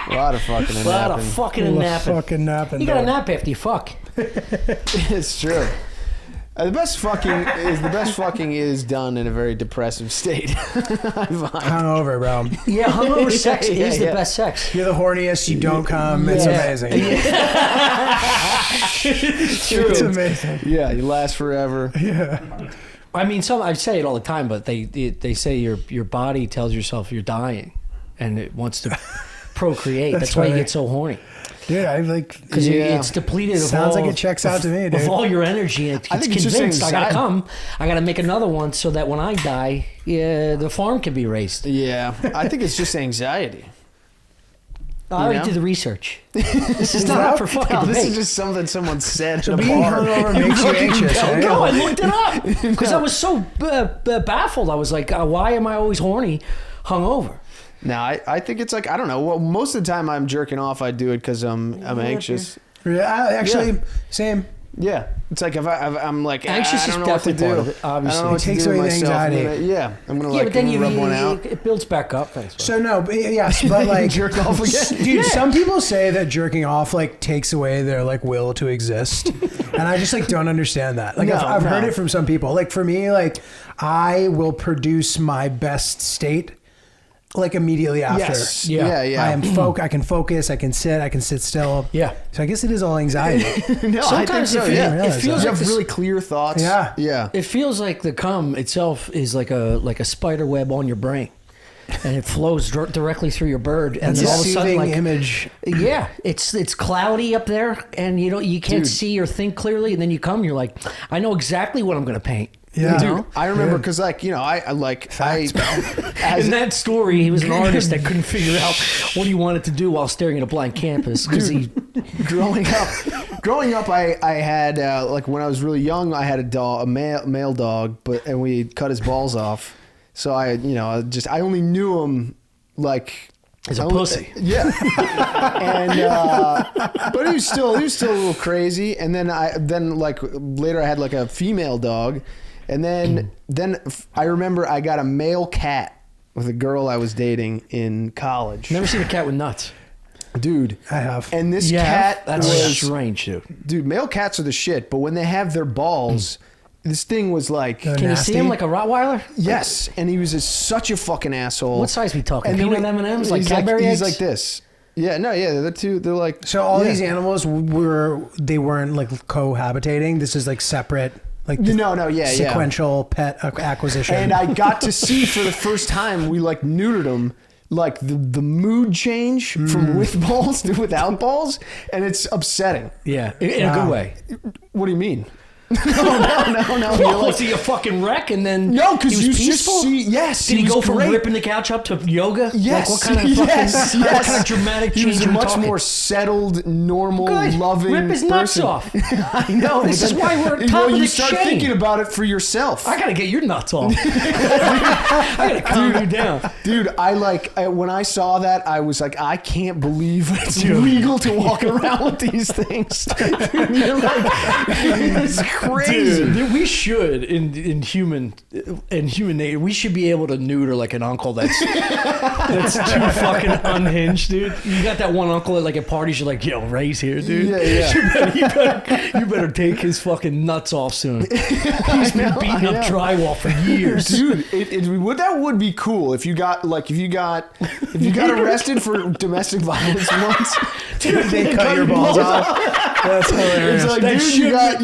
A lot of fucking and napping. Fucking napping. You got to nap after you fuck. It's true. The best fucking is done in a very depressive state. Hungover, bro. Yeah, hungover sex is the best sex. You're the horniest. You don't come. It's amazing. It's true. It's amazing. Yeah, you last forever. Yeah. I mean, I say it all the time, but they say your body tells yourself you're dying, and it wants to procreate. That's why you get so horny. Dude, I like because it's depleted. Sounds like it checks out to me, dude. Of all your energy, it's convinced I gotta come. I gotta make another one so that when I die, the farm can be raised. Yeah, I think it's just anxiety. I already did the research. This is not up for fucking debate. This is just something someone said. So being hungover makes you anxious. No, I looked it up because I was so baffled. I was like, why am I always horny, hungover? No, I think it's like, I don't know. Well, most of the time I'm jerking off, I do it because I'm anxious. Yeah, actually, same. Yeah, it's like if I'm like anxious, I don't know what to do. Part of it, obviously, I don't know what it takes to do away with the myself. anxiety. I'm gonna like but then rub one out. It builds back up. Thanks. So no, yes, but like jerk off again. Dude, some people say that jerking off like takes away their like will to exist, and I just like don't understand that. Like I've heard it from some people. Like for me, like I will produce my best state. Like immediately after. Yes. Yeah. I can focus. I can sit still. Yeah. So I guess it is all anxiety. No, sometimes I think so. it feels you like have really clear thoughts. Yeah. It feels like the cum itself is like a spider web on your brain, and it flows directly through your bird, and then all of a sudden, like image. Yeah, it's cloudy up there, and you can't see or think clearly, and then you come, you're like, I know exactly what I'm gonna paint. Yeah, dude. I remember because, in that story, he was an artist that couldn't figure out what he wanted to do while staring at a blank canvas. Because growing up, I had like when I was really young, I had a male dog, and we cut his balls off. So I only knew him like. As a pussy. Yeah. And but he was still a little crazy. And then later I had like a female dog. And then I remember I got a male cat with a girl I was dating in college. Never seen a cat with nuts. Dude. I have. And this cat that's strange, dude. Dude, male cats are the shit, but when they have their balls, this thing was like... Can you see him like a Rottweiler? Yes, and he was such a fucking asshole. What size we talking? Peanut M&Ms? Like Cadbury eggs? He's like this. Yeah, no, yeah, they're like... So all these animals weren't like cohabitating? This is like separate... Like sequential pet acquisition. And I got to see for the first time, we like neutered them, like the mood change from with balls to without balls, and it's upsetting. Yeah, in a good way. What do you mean? No. Well, was he a fucking wreck and then no, because you peaceful? just see, yes. Did he go from ripping the couch up to yoga? Yes. Like what kind of fucking, what kind of dramatic change? He was much more settled, normal, loving Rip his nuts off. I know. This is why we're at top of the you start chain. thinking about it for yourself. I gotta get your nuts off. I gotta calm you down, dude. When I saw that, I was like, I can't believe it's legal to walk around with these things. You're like, it's crazy. Dude, we should in human nature, we should be able to neuter like an uncle that's too fucking unhinged, dude. You got that one uncle at parties, you're like, yo, Ray's here, dude. Yeah. You better take his fucking nuts off soon. He's been beating up drywall for years, dude. That would be cool if you got arrested for domestic violence once. Dude, they cut your balls off. That's hilarious. It's like, dude, you got,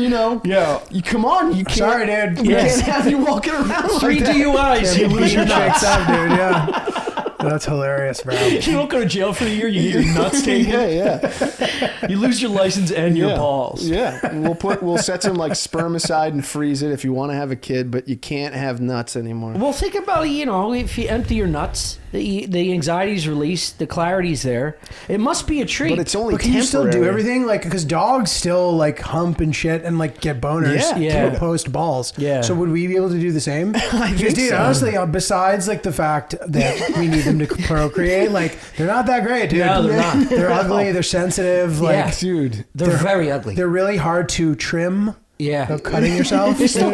you come on, you can't. Sorry, dude. We can't have you walking around 3 like that. DUIs. You lose your nuts. Up, dude. Yeah. That's hilarious, bro. You don't go to jail for a year. You get your nuts taken. Yeah. You lose your license and your balls. Yeah. We'll set some like sperm aside and freeze it if you want to have a kid, but you can't have nuts anymore. Well, think about it. If you empty your nuts, the anxiety's released, the clarity's there. It must be a treat. But it's only can you still do everything? Like, because dogs still like hump and shit and like get boners post balls. Yeah. So would we be able to do the same? I think so. Honestly, besides like the fact that we need them to procreate, like they're not that great, dude. No, they're not. They're ugly. They're sensitive. Like, dude, they're very ugly. They're really hard to trim. Yeah, cutting yourself. You still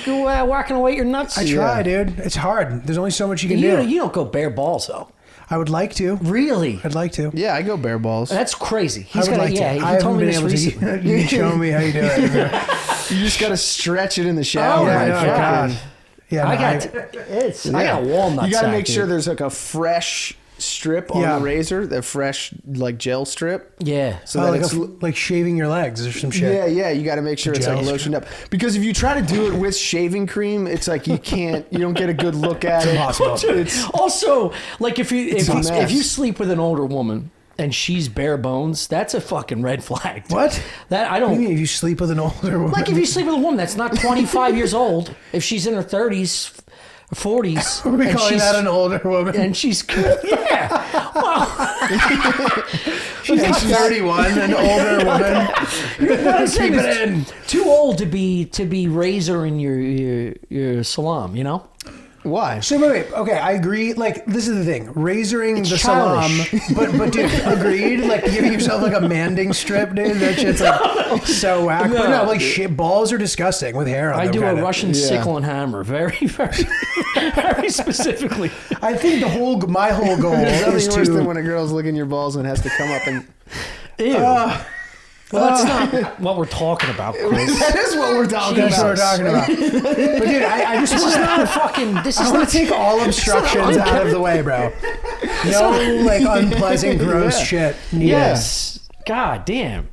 go whacking away your nuts. I try, dude. It's hard. There's only so much you can do. You don't go bare balls though. I would like to. Really? I'd like to. Yeah, I go bare balls. That's crazy. I would like to. He I told haven't me been this able recently. to. You can show me how you do it. You just gotta stretch it in the shower. Oh, yeah, my no, God. God. Yeah, no, I got a walnut. You gotta sack, make sure dude. there's like a fresh strip on Yeah. the razor, the fresh like gel strip. Yeah. So oh, that like, it's like shaving your legs or some shit. yeah. You got to make sure it's like Gel. lotioned up, because if you try to do it with shaving cream, it's like you don't get a good look at it. impossible. It's Also, like if a mess. you sleep with an older woman and she's bare bones, that's a fucking red flag. dude. What? That I What do you don't mean if you sleep with an older woman? like. If you sleep with a woman that's not 25 years old, if she's in her 30s, 40s, Are we and calling she's- that an older woman? and she's yeah. Well, She's 31, an older woman. what I'm saying Keep is it in. too old to be razoring your salam. You know. why? So wait. Okay, I agree. Like, this is the thing: razoring It's the childish. salam. But dude, agreed. Like giving yourself like a manding strip, dude. That shit's like so whack. But no, like shit, balls are disgusting with hair on I them. do a kinda. Russian Yeah. sickle and hammer, very, very, very specifically. I think my whole goal There's is nothing worse than to. when a girl's licking your balls and has to come up and. Ew. Well, that's not what we're talking about, Chris. That is what we're talking That's what we're about. talking about. But dude, I just This is not a fucking. This is I want not to take all obstructions out of the way, bro. No, like unpleasant, gross Yeah. shit. Yes. God damn.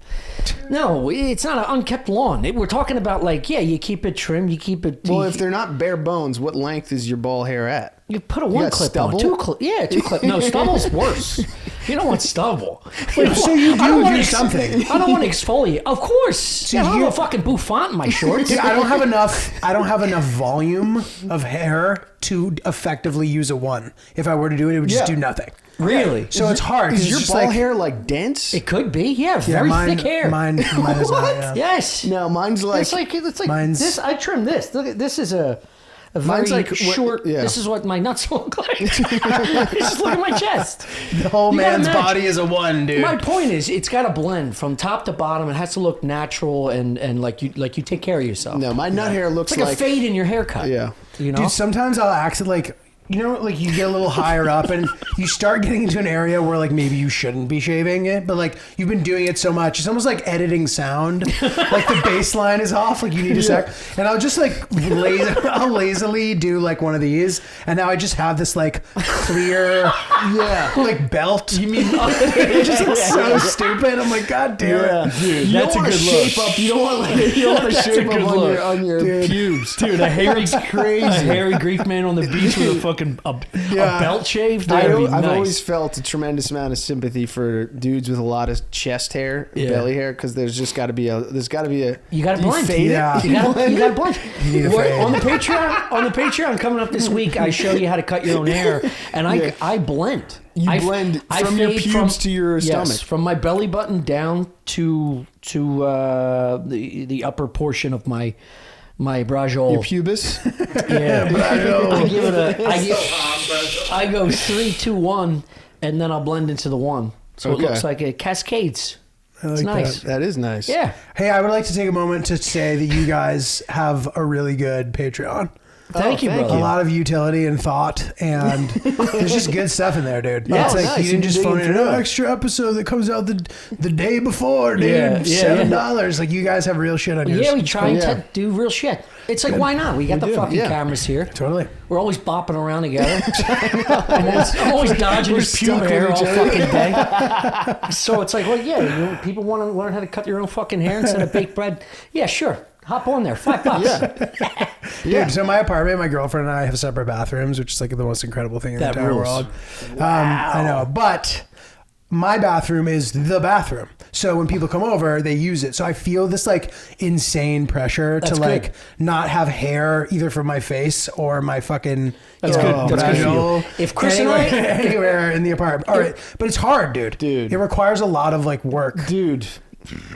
No, it's not an unkept lawn. We're talking about like, yeah, you keep it trimmed, you keep it. Well, if they're not bare bones, what length is your ball hair at? you put a one got clip stubble? on, two clip. Yeah, two clip. No, stubble's worse. You don't want stubble. So you I don't do wanna do something. I don't want to exfoliate. Of course. I don't you- have a fucking bouffant in my shorts. Dude, I don't have enough volume of hair to effectively use a one. If I were to do it, it would just Yeah. do nothing. Really? So it's hard. 'cause Is it's your just ball like, hair like dense? It could be. Yeah, Yeah, very mine, thick hair. Mine is not. Yeah. Yes. No, mine's like. It's like Mine's- this. I trimmed this. Look at this. Is a very Mine's like what- short. yeah. This is what my nuts look like. Just look at my chest. The whole You gotta man's match. body is a one, dude. My point is, it's got to blend from top to bottom. It has to look natural and like you take care of yourself. No, my nut hair looks It's like a fade in your haircut. Yeah. You know. Dude, sometimes I'll act like, you know, like you get a little higher up and you start getting into an area where like maybe you shouldn't be shaving it, but like you've been doing it so much, it's almost like editing sound. Like the bass line is off, like you need a sec. And I'll just like I'll lazily do like one of these, and now I just have this like clear, like belt. You mean it just looks so stupid? I'm like, God damn it. dude, You that's don't a want to good look. shape up. You don't want like you don't want to That's a shape up good on look. your Dude. pubes. Dude, a hairy, a hairy Greek man on the beach with a fucking a belt shave. That'd be I've nice. always felt a tremendous amount of sympathy for dudes with a lot of chest hair, Yeah. belly hair, because there's got to be a. You got to blend. fade it? Yeah. You got to blend. need to fade. On the Patreon coming up this week, I show you how to cut your own hair, and I blend. You I blend I from your fade pubes to your yes, stomach. from my belly button down to the upper portion of my brajol. Your pubis. Yeah, I give it I go 3, 2, 1, and then I'll blend into the one, so Okay. it looks like it cascades. I It's like nice. That is nice. Yeah. Hey, I would like to take a moment to say that you guys have a really good Patreon. Thank you, thank brother. A lot of utility and thought, and there's just good stuff in there, dude. Yeah, it's like nice. you didn't You just dig phone in into an it. extra episode that comes out the day before, dude. Yeah, $7. Like you guys have real shit on yours. Yeah, we try and Yeah. do real shit. It's like, why not? We got the do, fucking yeah. cameras here. Totally. We're always bopping around together. I'm always dodging We're his stuck pube with hair each all other. fucking day. So it's like, well, yeah, people want to learn how to cut your own fucking hair instead of baked bread. Yeah, sure. Hop on there. $5. Dude, so my apartment, my girlfriend and I have separate bathrooms, which is like the most incredible thing in That the entire rules. world. I know, but my bathroom is the bathroom. So when people come over, they use it. So I feel this like insane pressure That's to like good. not have hair either from my face or my fucking. That's good. That's good for you. If Chris and I- anywhere in the apartment. All right, but it's hard, dude. Dude. It requires a lot of like work. Dude.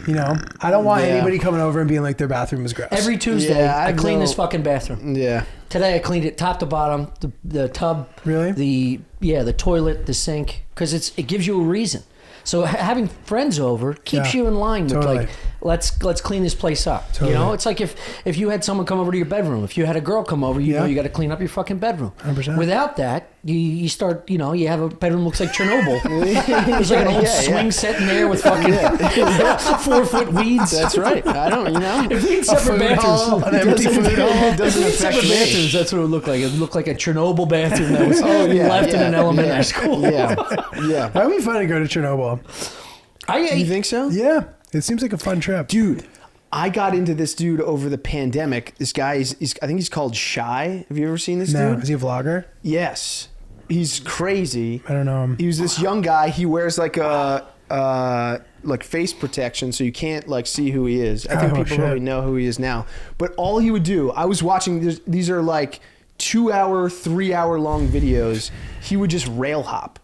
You know, I don't want Yeah. anybody coming over and being like their bathroom is gross. Every Tuesday, Yeah, I clean know. this fucking bathroom. Yeah. Today I cleaned it top to bottom, the tub, Really? the toilet, the sink, because it gives you a reason. So having friends over keeps Yeah, you in line with totally. like, let's clean this place up. Totally. You know, it's like if you had someone come over to your bedroom, if you had a girl come over, you know you got to clean up your fucking bedroom. 100%. Without that, you start, you know, you have a bedroom looks like Chernobyl. There's like an old swing set in there with fucking 4-foot weeds. That's right. I don't, you know. If we had separate bathrooms, an empty food hall doesn't if we had affect separate me. bathrooms, that's what it would look like. It would look like a Chernobyl bathroom that was left in an elementary school. Yeah. Yeah. That would be fun to go to Chernobyl. You think so? Yeah. It seems like a fun trip. Dude, I got into this dude over the pandemic. This guy is I think he's called Shy. Have you ever seen this No. dude? Is he a vlogger? Yes. He's crazy. I don't know him. He was this young guy. He wears like a like face protection, so you can't like see who he is. I think people really know who he is now. But all he would do, I was watching. These are like 2-hour, 3-hour long videos. He would just rail hop.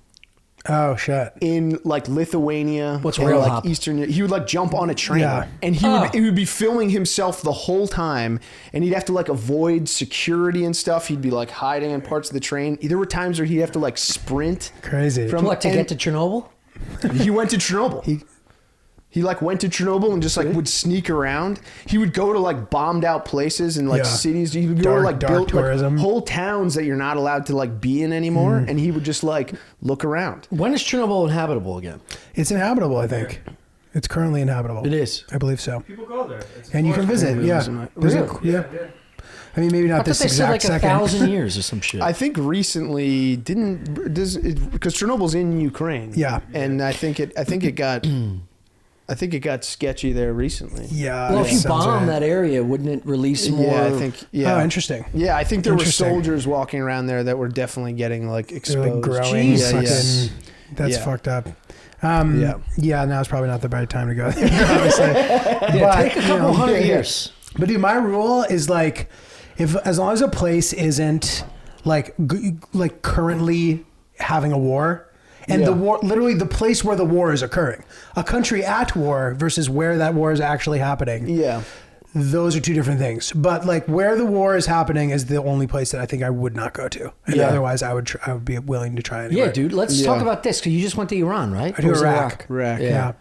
Oh shit! In like Lithuania, What's or rail like hop? Eastern, he would like jump on a train, Yeah. and he would be filming himself the whole time, and he'd have to like avoid security and stuff. He'd be like hiding in parts of the train. There were times where he'd have to like sprint. Crazy. From What, to get to Chernobyl? He went to Chernobyl. He like went to Chernobyl and just like would sneak around. He would go to like bombed out places and like cities. He would go to like built tourism. like whole towns that you're not allowed to like be in anymore, and he would just like look around. When is Chernobyl inhabitable again? It's inhabitable, I think. It's currently inhabitable. It is. I believe so. People go there. And you can visit. Yeah. Really? Yeah. I mean, maybe I not thought this they said exact like second. 1,000 years or some shit. I think recently because Chernobyl's in Ukraine. Yeah. and I think it got sketchy there recently. Yeah. well, that if you sounds bomb right. that area, wouldn't it release more? Yeah, I think. Yeah. Oh, interesting. Yeah, I think there were Interesting. soldiers walking around there that were definitely getting like They're exposed. like growing. Yeah, Fucking, yeah. That's Yeah. fucked up. Yeah. Yeah. Now it's probably not the right time to go there, obviously. Yeah, take a couple hundred years. But dude, my rule is like, as long as a place isn't like currently having a war, and the war, literally the place where the war is occurring, a country at war versus where that war is actually happening. Yeah. Those are two different things. But like where the war is happening is the only place that I think I would not go to. And otherwise I would be willing to try anywhere. Yeah, dude. Let's talk about this because you just went to Iran, right? I do Or was it Iraq. Iraq.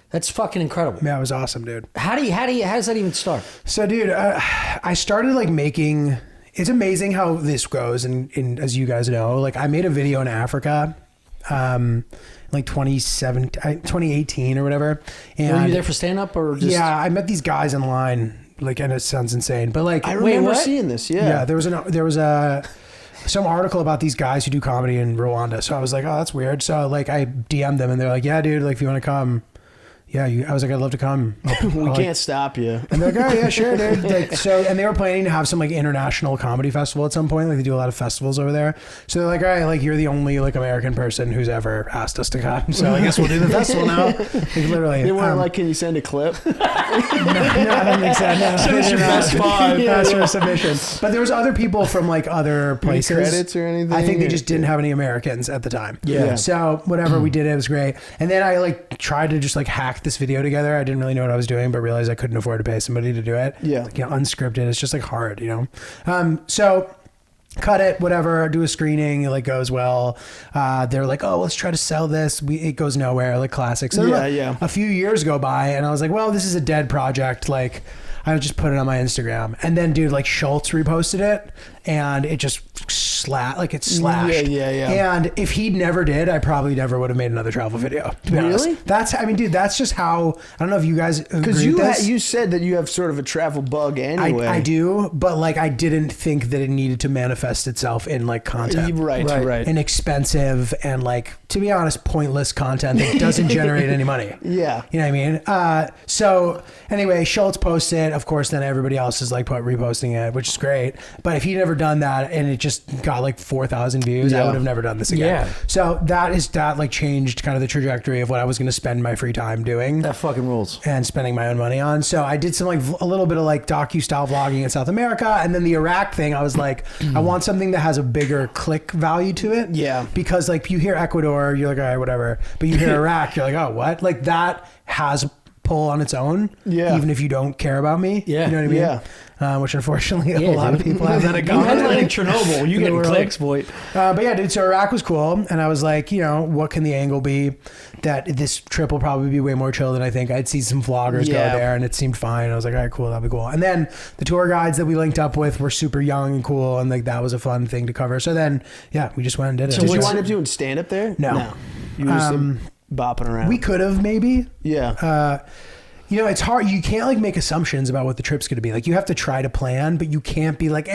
That's fucking incredible. Yeah, it was awesome, dude. How does that even start? So, dude, I started like making. It's amazing how this goes, and as you guys know, like I made a video in Africa, like 2018 or whatever. And Were you there for stand up or just? yeah, I met these guys in line. Like, and it sounds insane, but like I remember what? seeing this. yeah, there was some article about these guys who do comedy in Rwanda. So I was like, oh, that's weird. So like I DM'd them and they're like, yeah, dude, like if you want to come. Yeah, I was like, I'd love to come. We can't stop you. And they're like, oh yeah, sure, dude. Like, so, and they were planning to have some like international comedy festival at some point. Like they do a lot of festivals over there. So they're like, all right, like you're the only like American person who's ever asked us to come. So I guess we'll do the festival now. Like literally. They weren't like, can you send a clip? no, I don't think so. No, Send us your best five. That's your submission. But there was other people from like other places. Any credits or anything? I think they just didn't have any Americans at the time. Yeah. So whatever we did, it was great. And then I like tried to just like hack this video together. I didn't really know what I was doing, but realized I couldn't afford to pay somebody to do it. Yeah. Like, unscripted. It's just like hard, you know? So cut it, whatever, do a screening, it like goes well. They're like, oh, let's try to sell this. It goes nowhere, like classic. So a few years go by and I was like, well, this is a dead project. Like I would just put it on my Instagram. And then dude, like Schultz reposted it and it just slashed. Yeah. And if he never did, I probably never would have made another travel video. To be honest. Dude, that's just how, I don't know if you guys agree Because with this. you said that you have sort of a travel bug anyway. I do, but like I didn't think that it needed to manifest itself in like content. Right. And expensive and like, to be honest, pointless content that doesn't generate any money. Yeah. You know what I mean? So anyway, Schultz posts it. Of course, then everybody else is like reposting it, which is great. But if he'd never done that and it just got like 4,000 views, I would have never done this again. Yeah. So that like changed kind of the trajectory of what I was going to spend my free time doing. That fucking rules. And spending my own money on. So I did some like a little bit of like docu-style vlogging in South America. And then the Iraq thing, I was like, I want something that has a bigger click value to it. Yeah. Because like you hear Ecuador, you're like, all right, whatever. But you hear Iraq, you're like, oh, what? Like that has pull on its own. Yeah. Even if you don't care about me. Yeah. You know what I mean? Yeah. Which unfortunately a lot of people have that in You common. headlining Chernobyl. You getting clicks, boy. But yeah, dude, so Iraq was cool. And I was like, you know, what can the angle be? That this trip will probably be way more chill than I think. I'd see some vloggers go there and it seemed fine. I was like, all right, cool, that'd be cool. And then the tour guides that we linked up with were super young and cool. And like, that was a fun thing to cover. So then, yeah, we just went and did it. So did you wind up doing stand up there? No. You were just bopping around. We could have maybe. Yeah. You know, it's hard. You can't like make assumptions about what the trip's going to be. Like you have to try to plan, but you can't be like,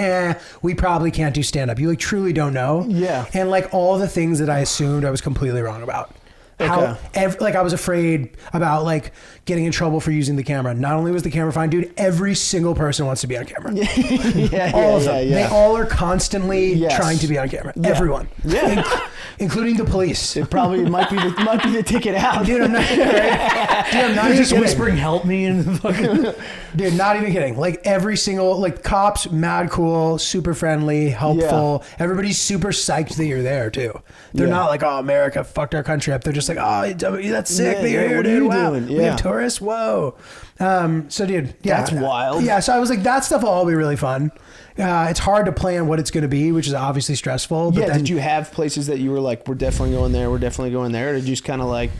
we probably can't do stand up. You like truly don't know. Yeah. And like all the things that I assumed I was completely wrong about. Okay. Like I was afraid about like getting in trouble for using the camera. Not only was the camera fine, dude, every single person wants to be on camera. All of them. They all are constantly trying to be on camera. Yeah. Everyone. Yeah. Including the police. It probably might be the ticket out. Dude, I'm not, dude, I'm not You're even just kidding. whispering, "Help me!" and fucking. Dude, not even kidding. Like every single, like cops, mad cool, super friendly, helpful. Yeah. Everybody's super psyched that you're there too. They're not like, oh, America fucked our country up. They're just like, oh, that's sick that you're here, dude. Wow. Doing? Yeah. We have tourists. Whoa. So dude, that's wild. Yeah. So I was like, that stuff will all be really fun. It's hard to plan what it's going to be, which is obviously stressful. But then, did you have places that you were like, we're definitely going there, or did you just kind of like...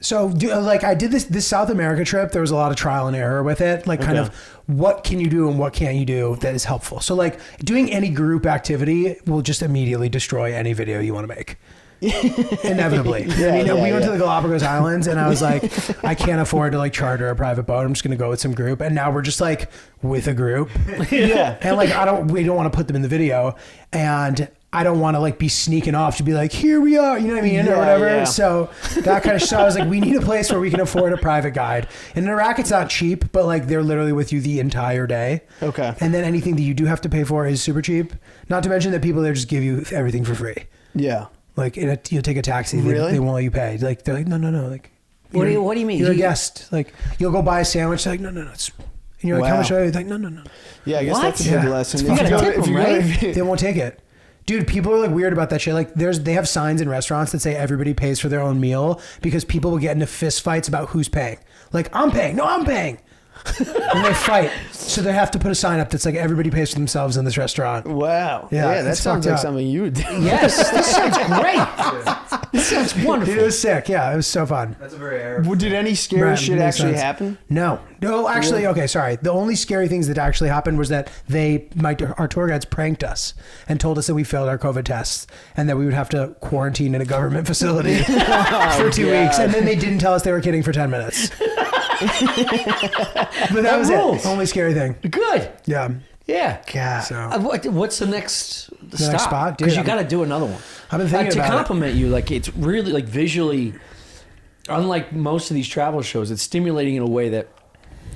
So, like, I did this South America trip. There was a lot of trial and error with it. Like, kind of what can you do and what can't you do that is helpful. So, like, doing any group activity will just immediately destroy any video you want to make. Inevitably. We went to the Galapagos Islands and I was like, I can't afford to like charter a private boat. I'm just going to go with some group. And now we're just like with a group. And like, we don't want to put them in the video. And I don't want to like be sneaking off to be like, here we are, you know what I mean? Or whatever. Yeah. So that kind of stuff. I was like, we need a place where we can afford a private guide. And in Iraq, it's not cheap, but like they're literally with you the entire day. Okay. And then anything that you do have to pay for is super cheap. Not to mention that people there just give you everything for free. Yeah. Like you take a taxi, they won't let you pay. Like they're like, no. Like, what do you mean? You're a guest. Like you'll go buy a sandwich. They're like, no. It's, and you're like, how much are you? Like, no. Yeah, I guess that's a big lesson. They won't take it. Dude, people are like weird about that shit. Like they have signs in restaurants that say everybody pays for their own meal because people will get into fist fights about who's paying. Like, I'm paying. No, I'm paying. And they fight. So they have to put a sign up that's like everybody pays for themselves in this restaurant. Wow. Yeah, that sounds like something you would do. Yes, this sounds great. This sounds wonderful. Dude, it was sick. Yeah, it was so fun. That's a very Arab. Did any scary shit actually happen? No, actually, okay, sorry. The only scary things that actually happened was that our tour guides pranked us and told us that we failed our COVID tests and that we would have to quarantine in a government facility for 2 weeks. And then they didn't tell us they were kidding for 10 minutes. But that was it. Only scary thing. Good. Yeah. Yeah. God. So, what's the next next spot? Because you got to do another one. I've been thinking to about compliment you. Like it's really like visually, unlike most of these travel shows, it's stimulating in a way that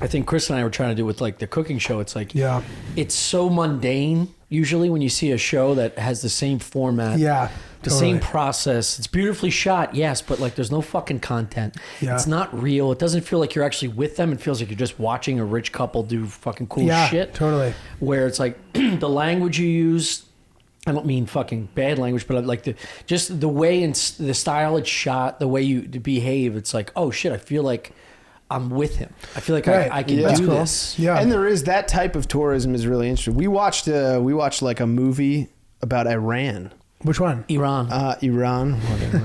I think Chris and I were trying to do with like the cooking show. It's like it's so mundane. Usually when you see a show that has the same format, the same process, it's beautifully shot, yes, but like there's no fucking content. It's not real. It doesn't feel like you're actually with them. It feels like you're just watching a rich couple do fucking cool shit. Totally. Where it's like the language you use, I don't mean fucking bad language, but like just the way and the style it's shot, the way you behave, it's like, oh shit, I feel like I'm with him. I feel like I can do this. Yeah. And there is that type of tourism is really interesting. We watched like a movie about Iran. Which one? Iran. Iran. Whatever.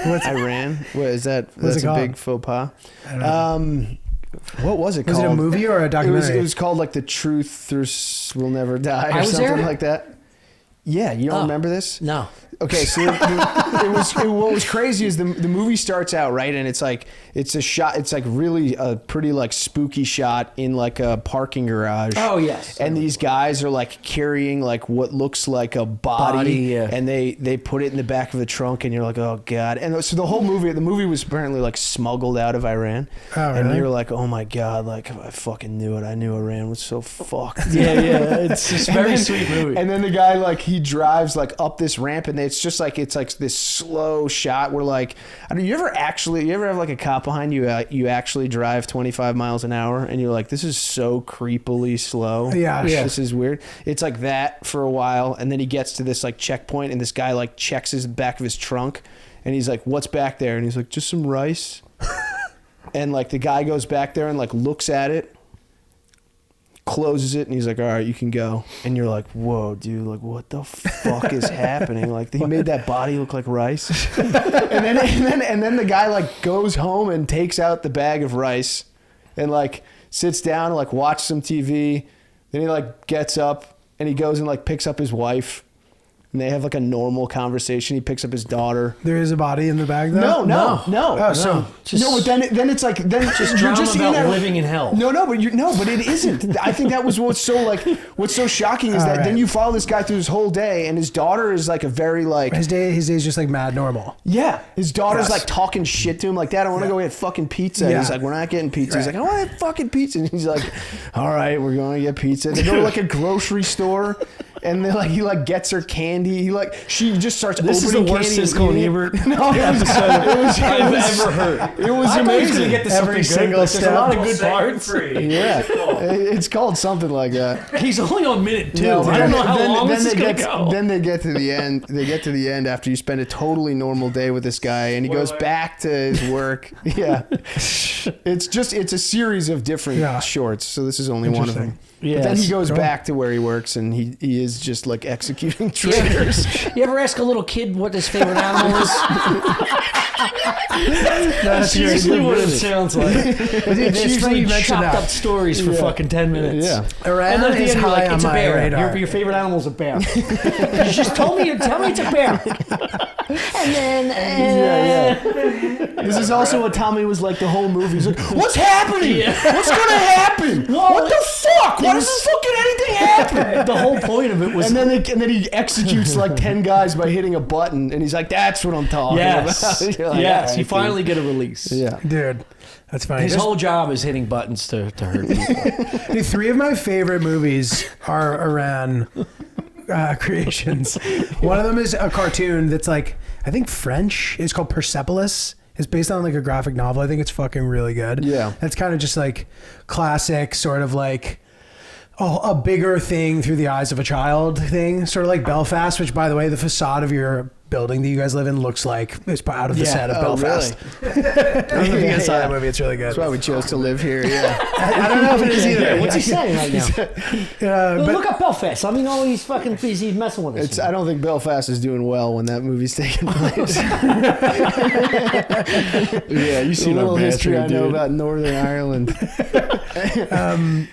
What's Iran? What is that? That's a big faux pas. I don't know. What was it called? Was it a movie or a documentary? It was called like The Truth Will Never Die or something like that. Yeah, you don't remember this? No. Okay, so what was crazy is the movie starts out, right, and it's a shot. It's like really a pretty like spooky shot in like a parking garage. Oh yes. And these guys are like carrying like what looks like a body and they put it in the back of the trunk, and you're like, oh god. And so the movie was apparently like smuggled out of Iran. Oh, really? And you're like, oh my god, like I fucking knew it. I knew Iran was so fucked. Yeah. It's just very sweet movie. And then the guy like he drives like up this ramp, and it's just like this slow shot where like you ever have like a cop behind you, you actually drive 25 miles an hour and you're like, this is so creepily slow. Yeah. This is weird. It's like that for a while, and then he gets to this like checkpoint, and this guy like checks his back of his trunk, and he's like, what's back there? And he's like, just some rice. And like the guy goes back there and like looks at it, closes it, and he's like, all right, you can go. And you're like, whoa, dude, like what the fuck is happening? Like he made that body look like rice. and then the guy like goes home and takes out the bag of rice and like sits down and like watches some TV. Then he like gets up and he goes and like picks up his wife. And they have like a normal conversation. He picks up his daughter. There is a body in the bag though? No. Oh, so But then it's like then Just you're drama just about in living in hell. but it isn't. I think that was what's so shocking is that then you follow this guy through his whole day, and his daughter is like a very like his day's just like mad normal. Yeah, his daughter's like talking shit to him like, Dad, I want to go get fucking pizza. Yeah. He's like, we're not getting pizza. He's like, I want to get fucking pizza. And he's like, all right, we're going to get pizza. They go to like a grocery store. And then, like, he like gets her candy. She just starts This opening is the worst candy. Siskel and Ebert episode I've ever heard. It was I thought he was amazing. gonna get to Every something single good. There's a lot of step. good parts. Yeah, it's called something like that. He's only on minute 2. No, I don't know how long this is they gonna get go. Then they get to the end. They get to the end after you spend a totally normal day with this guy, and he goes back to his work. Yeah, it's a series of different shorts. So this is only one of them. Yes. But then he goes back to where he works, and he is just like executing traitors. You ever ask a little kid what his favorite animal is? That's usually what it sounds like. It's usually chopped up stories for fucking 10 minutes. Yeah. Iran And then at the is end, you're high like, on it's a my bear. radar. Your favorite animal is a bear. You just tell me it's a bear. And then, This is also what Tommy was like the whole movie. He's like, what's happening? What's going to happen? What the fuck? Why doesn't fucking anything happen? the whole point of it was... And then he executes like 10 guys by hitting a button, and he's like, that's what I'm talking Yes. about. You're like, Yes. "All You right, finally get a release. dude." Yeah. Dude, that's funny. His whole job is hitting buttons to hurt people. Dude, 3 of my favorite movies are Iran creations. One of them is a cartoon that's like, I think French. It's called Persepolis. It's based on like a graphic novel. I think it's fucking really good. Yeah. That's kind of just like classic sort of like a bigger thing through the eyes of a child thing. Sort of like Belfast, which by the way, the facade of your building that you guys live in looks like it's out of the set of Belfast. Really? I don't know if you guys saw that movie. It's really good. That's why we chose to live here. Yeah. I don't know if it is either. What's he saying right now? But Look up Belfast. I mean, all these fucking he's messing with us. I don't think Belfast is doing well when that movie's taking place. Yeah, you see a little history I know about Northern Ireland.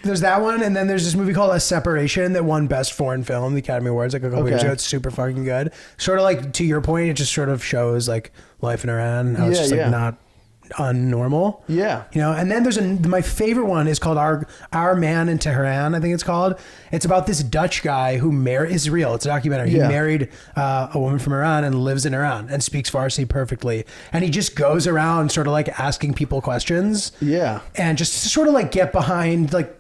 there's that one, and then there's this movie called A Separation that won Best Foreign Film, the Academy Awards, like a couple years ago. It's super fucking good. Sort of like, to your point, it just sort of shows like life in Iran, how it's just like not unnormal. Yeah. You know, and then there's my favorite one is called Our Man in Tehran, I think it's called. It's about this Dutch guy who is real. It's a documentary. Yeah. He married a woman from Iran and lives in Iran and speaks Farsi perfectly. And he just goes around sort of like asking people questions. Yeah. And just to sort of like get behind, like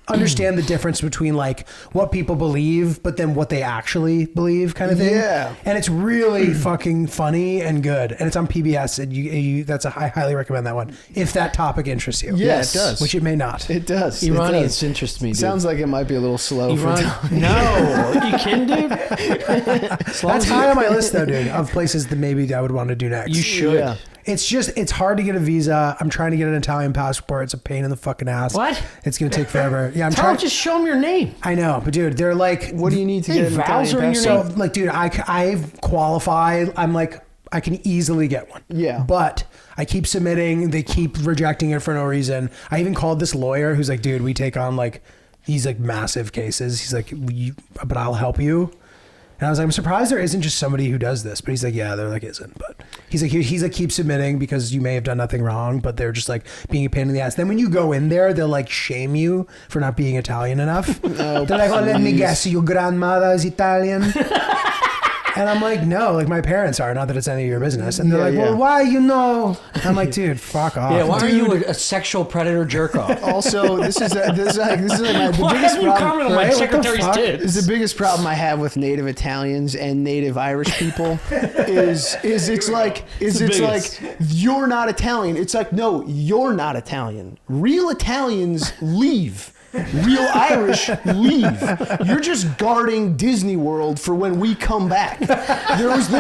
understand the difference between like what people believe, but then what they actually believe kind of thing. Yeah. And it's really fucking funny and good. And it's on PBS. And I highly recommend that one if that topic interests you. Yes, it does. Which it may not. It does. Iranians interest me, dude. Sounds like it might be a little slow. No. Are you kidding, dude? That's high on my list though, dude, of places that maybe I would want to do next. You should. Yeah. It's hard to get a visa. I'm trying to get an Italian passport. It's a pain in the fucking ass. What? It's going to take forever. Yeah, I'm Tell trying. them, just show them your name. I know, but dude, they're like, What do you need to Hey, get an vowels Italian are in your passport? so like, dude, I qualify. I'm like, I can easily get one. Yeah. But I keep submitting. They keep rejecting it for no reason. I even called this lawyer who's like, dude, we take on like these like massive cases. He's like, but I'll help you. And I was like, I'm surprised there isn't just somebody who does this. But he's like, yeah, there like isn't. But he's like, keep submitting because you may have done nothing wrong, but they're just like being a pain in the ass. Then when you go in there, they'll like shame you for not being Italian enough. They're like, oh, let me guess, your grandmother is Italian. And I'm like, no, like my parents are, not that it's any of your business. And they're like, well, why, you know? I'm like, dude, fuck off. Yeah, why are you a sexual predator jerk off? Also, this is like the Why biggest have you problem. comment on my right? What the secretary's fuck? tits? Is the biggest problem I have with native Italians and native Irish people is it's like you're not Italian. It's like, no, you're not Italian. Real Italians leave. Real Irish leave. You're just guarding Disney World for when we come back. There was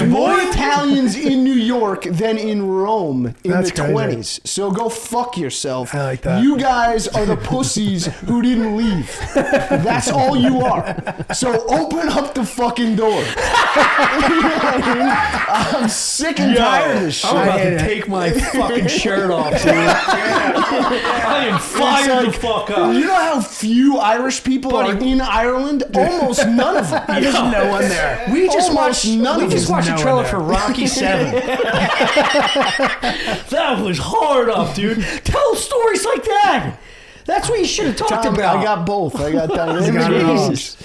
more Italians in New York than in Rome in That's the crazy. 20s. So go fuck yourself. I like that. You guys are the pussies who didn't leave. That's all you are. So open up the fucking door. You know what I mean? I'm sick and tired of this shit. I'm about to take my fucking shirt off, dude. I am fired the fuck up. You know how few Irish people are in Ireland? Almost none of them. There's no one there. We just Almost watched. none We of just them. watched No a one trailer there. for Rocky 7. That was hard up, dude. Tell stories like that. That's what you should have talked Tom, about. I got both. I got dynamic got it all. bases.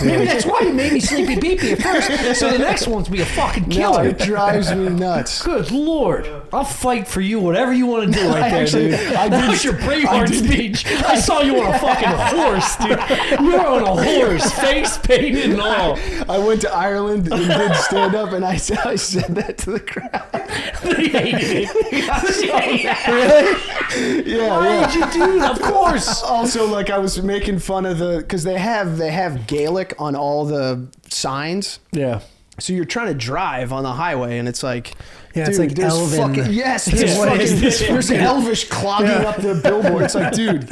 Maybe that's why you made me sleepy beepy at first. So the next one's be a fucking No, killer. it drives me nuts. Good Lord. I'll fight for you, whatever you want to do right there, Actually, dude. That was your Braveheart speech. I saw you on a fucking horse, dude. You were on a horse, face painted and all. I went to Ireland and did stand up, and I said that to the crowd. They hated it. Yeah, Why yeah. did you do that? Of course. Also, like I was making fun of because they have Gaelic on all the signs. Yeah. So you're trying to drive on the highway, and it's like, Yeah, it's dude, like there's Elven. fucking yes, Yeah, there's what is fucking this there's fucking- Elvish clogging up the billboard. It's like, dude,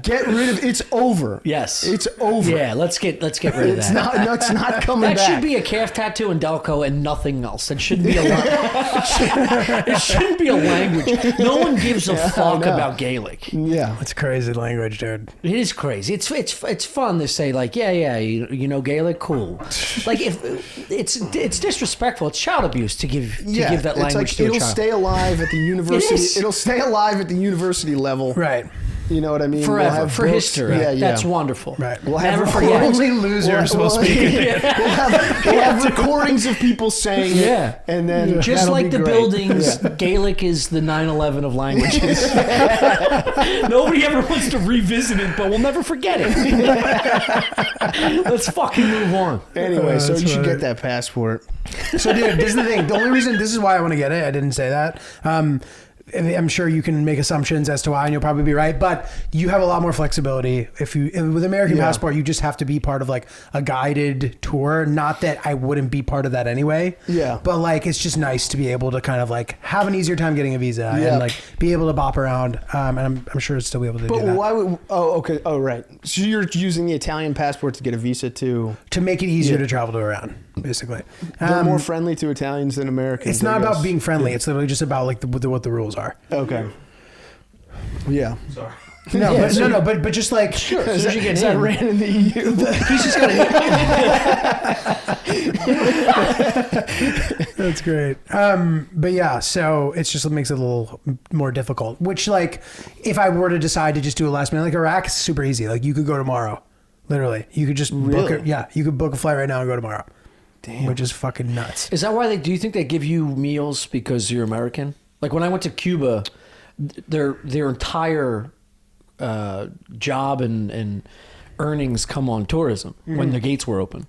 get rid of it's over. Yes. It's over. Yeah, let's get rid of that. It's not. No, it's not coming That back. should be a calf tattoo in Delco and nothing else. It shouldn't be a it shouldn't be a language. No one gives a fuck know. about Gaelic. Yeah. It's crazy language, dude. It is crazy. It's fun to say like, yeah, you know Gaelic, cool. Like if it's disrespectful. It's child abuse to give that language it's like, to a it'll child. stay alive at the university. is. It'll stay alive at the university level. Right. You know what I mean? Forever, We'll have for books. history. Yeah, yeah. That's wonderful. Right. We'll have Never forget. Only losers will speak it. We'll have recordings of people saying Yeah. it, and then Just that'll like be the great. buildings, Yeah. Gaelic is the 9/11 of languages. Nobody ever wants to revisit it, but we'll never forget it. Let's fucking move on. Anyway, so That's you should right. get that passport. So, dude, this is the thing. The only reason, this is why I want to get it. I didn't say that. I'm sure you can make assumptions as to why, and you'll probably be right. But you have a lot more flexibility with American Yeah. passport. You just have to be part of like a guided tour. Not that I wouldn't be part of that anyway. Yeah. But like, it's just nice to be able to kind of like have an easier time getting a visa Yeah. and like be able to bop around. And I'm sure it's still be able to But do that why would? Oh, okay. Oh, right. So you're using the Italian passport to get a visa too. to make it easier to travel around, basically. They're more friendly to Italians than Americans. It's not I about guess. being friendly. It's literally just about like what the rules are. Okay. Yeah. No, Yeah, but so but just like Sure, as soon as you get Is that in, ran in the EU? he's just gonna That's great. But yeah, so it's just makes it a little more difficult. Which like, if I were to decide to just do a last minute, like Iraq is super easy. Like you could go tomorrow, literally. You could just book Really? it. Yeah, you could book a flight right now and go tomorrow. Damn. Which is fucking nuts. Is that why do you think they give you meals because you're American? Like when I went to Cuba, their entire job and earnings come on tourism when the gates were open.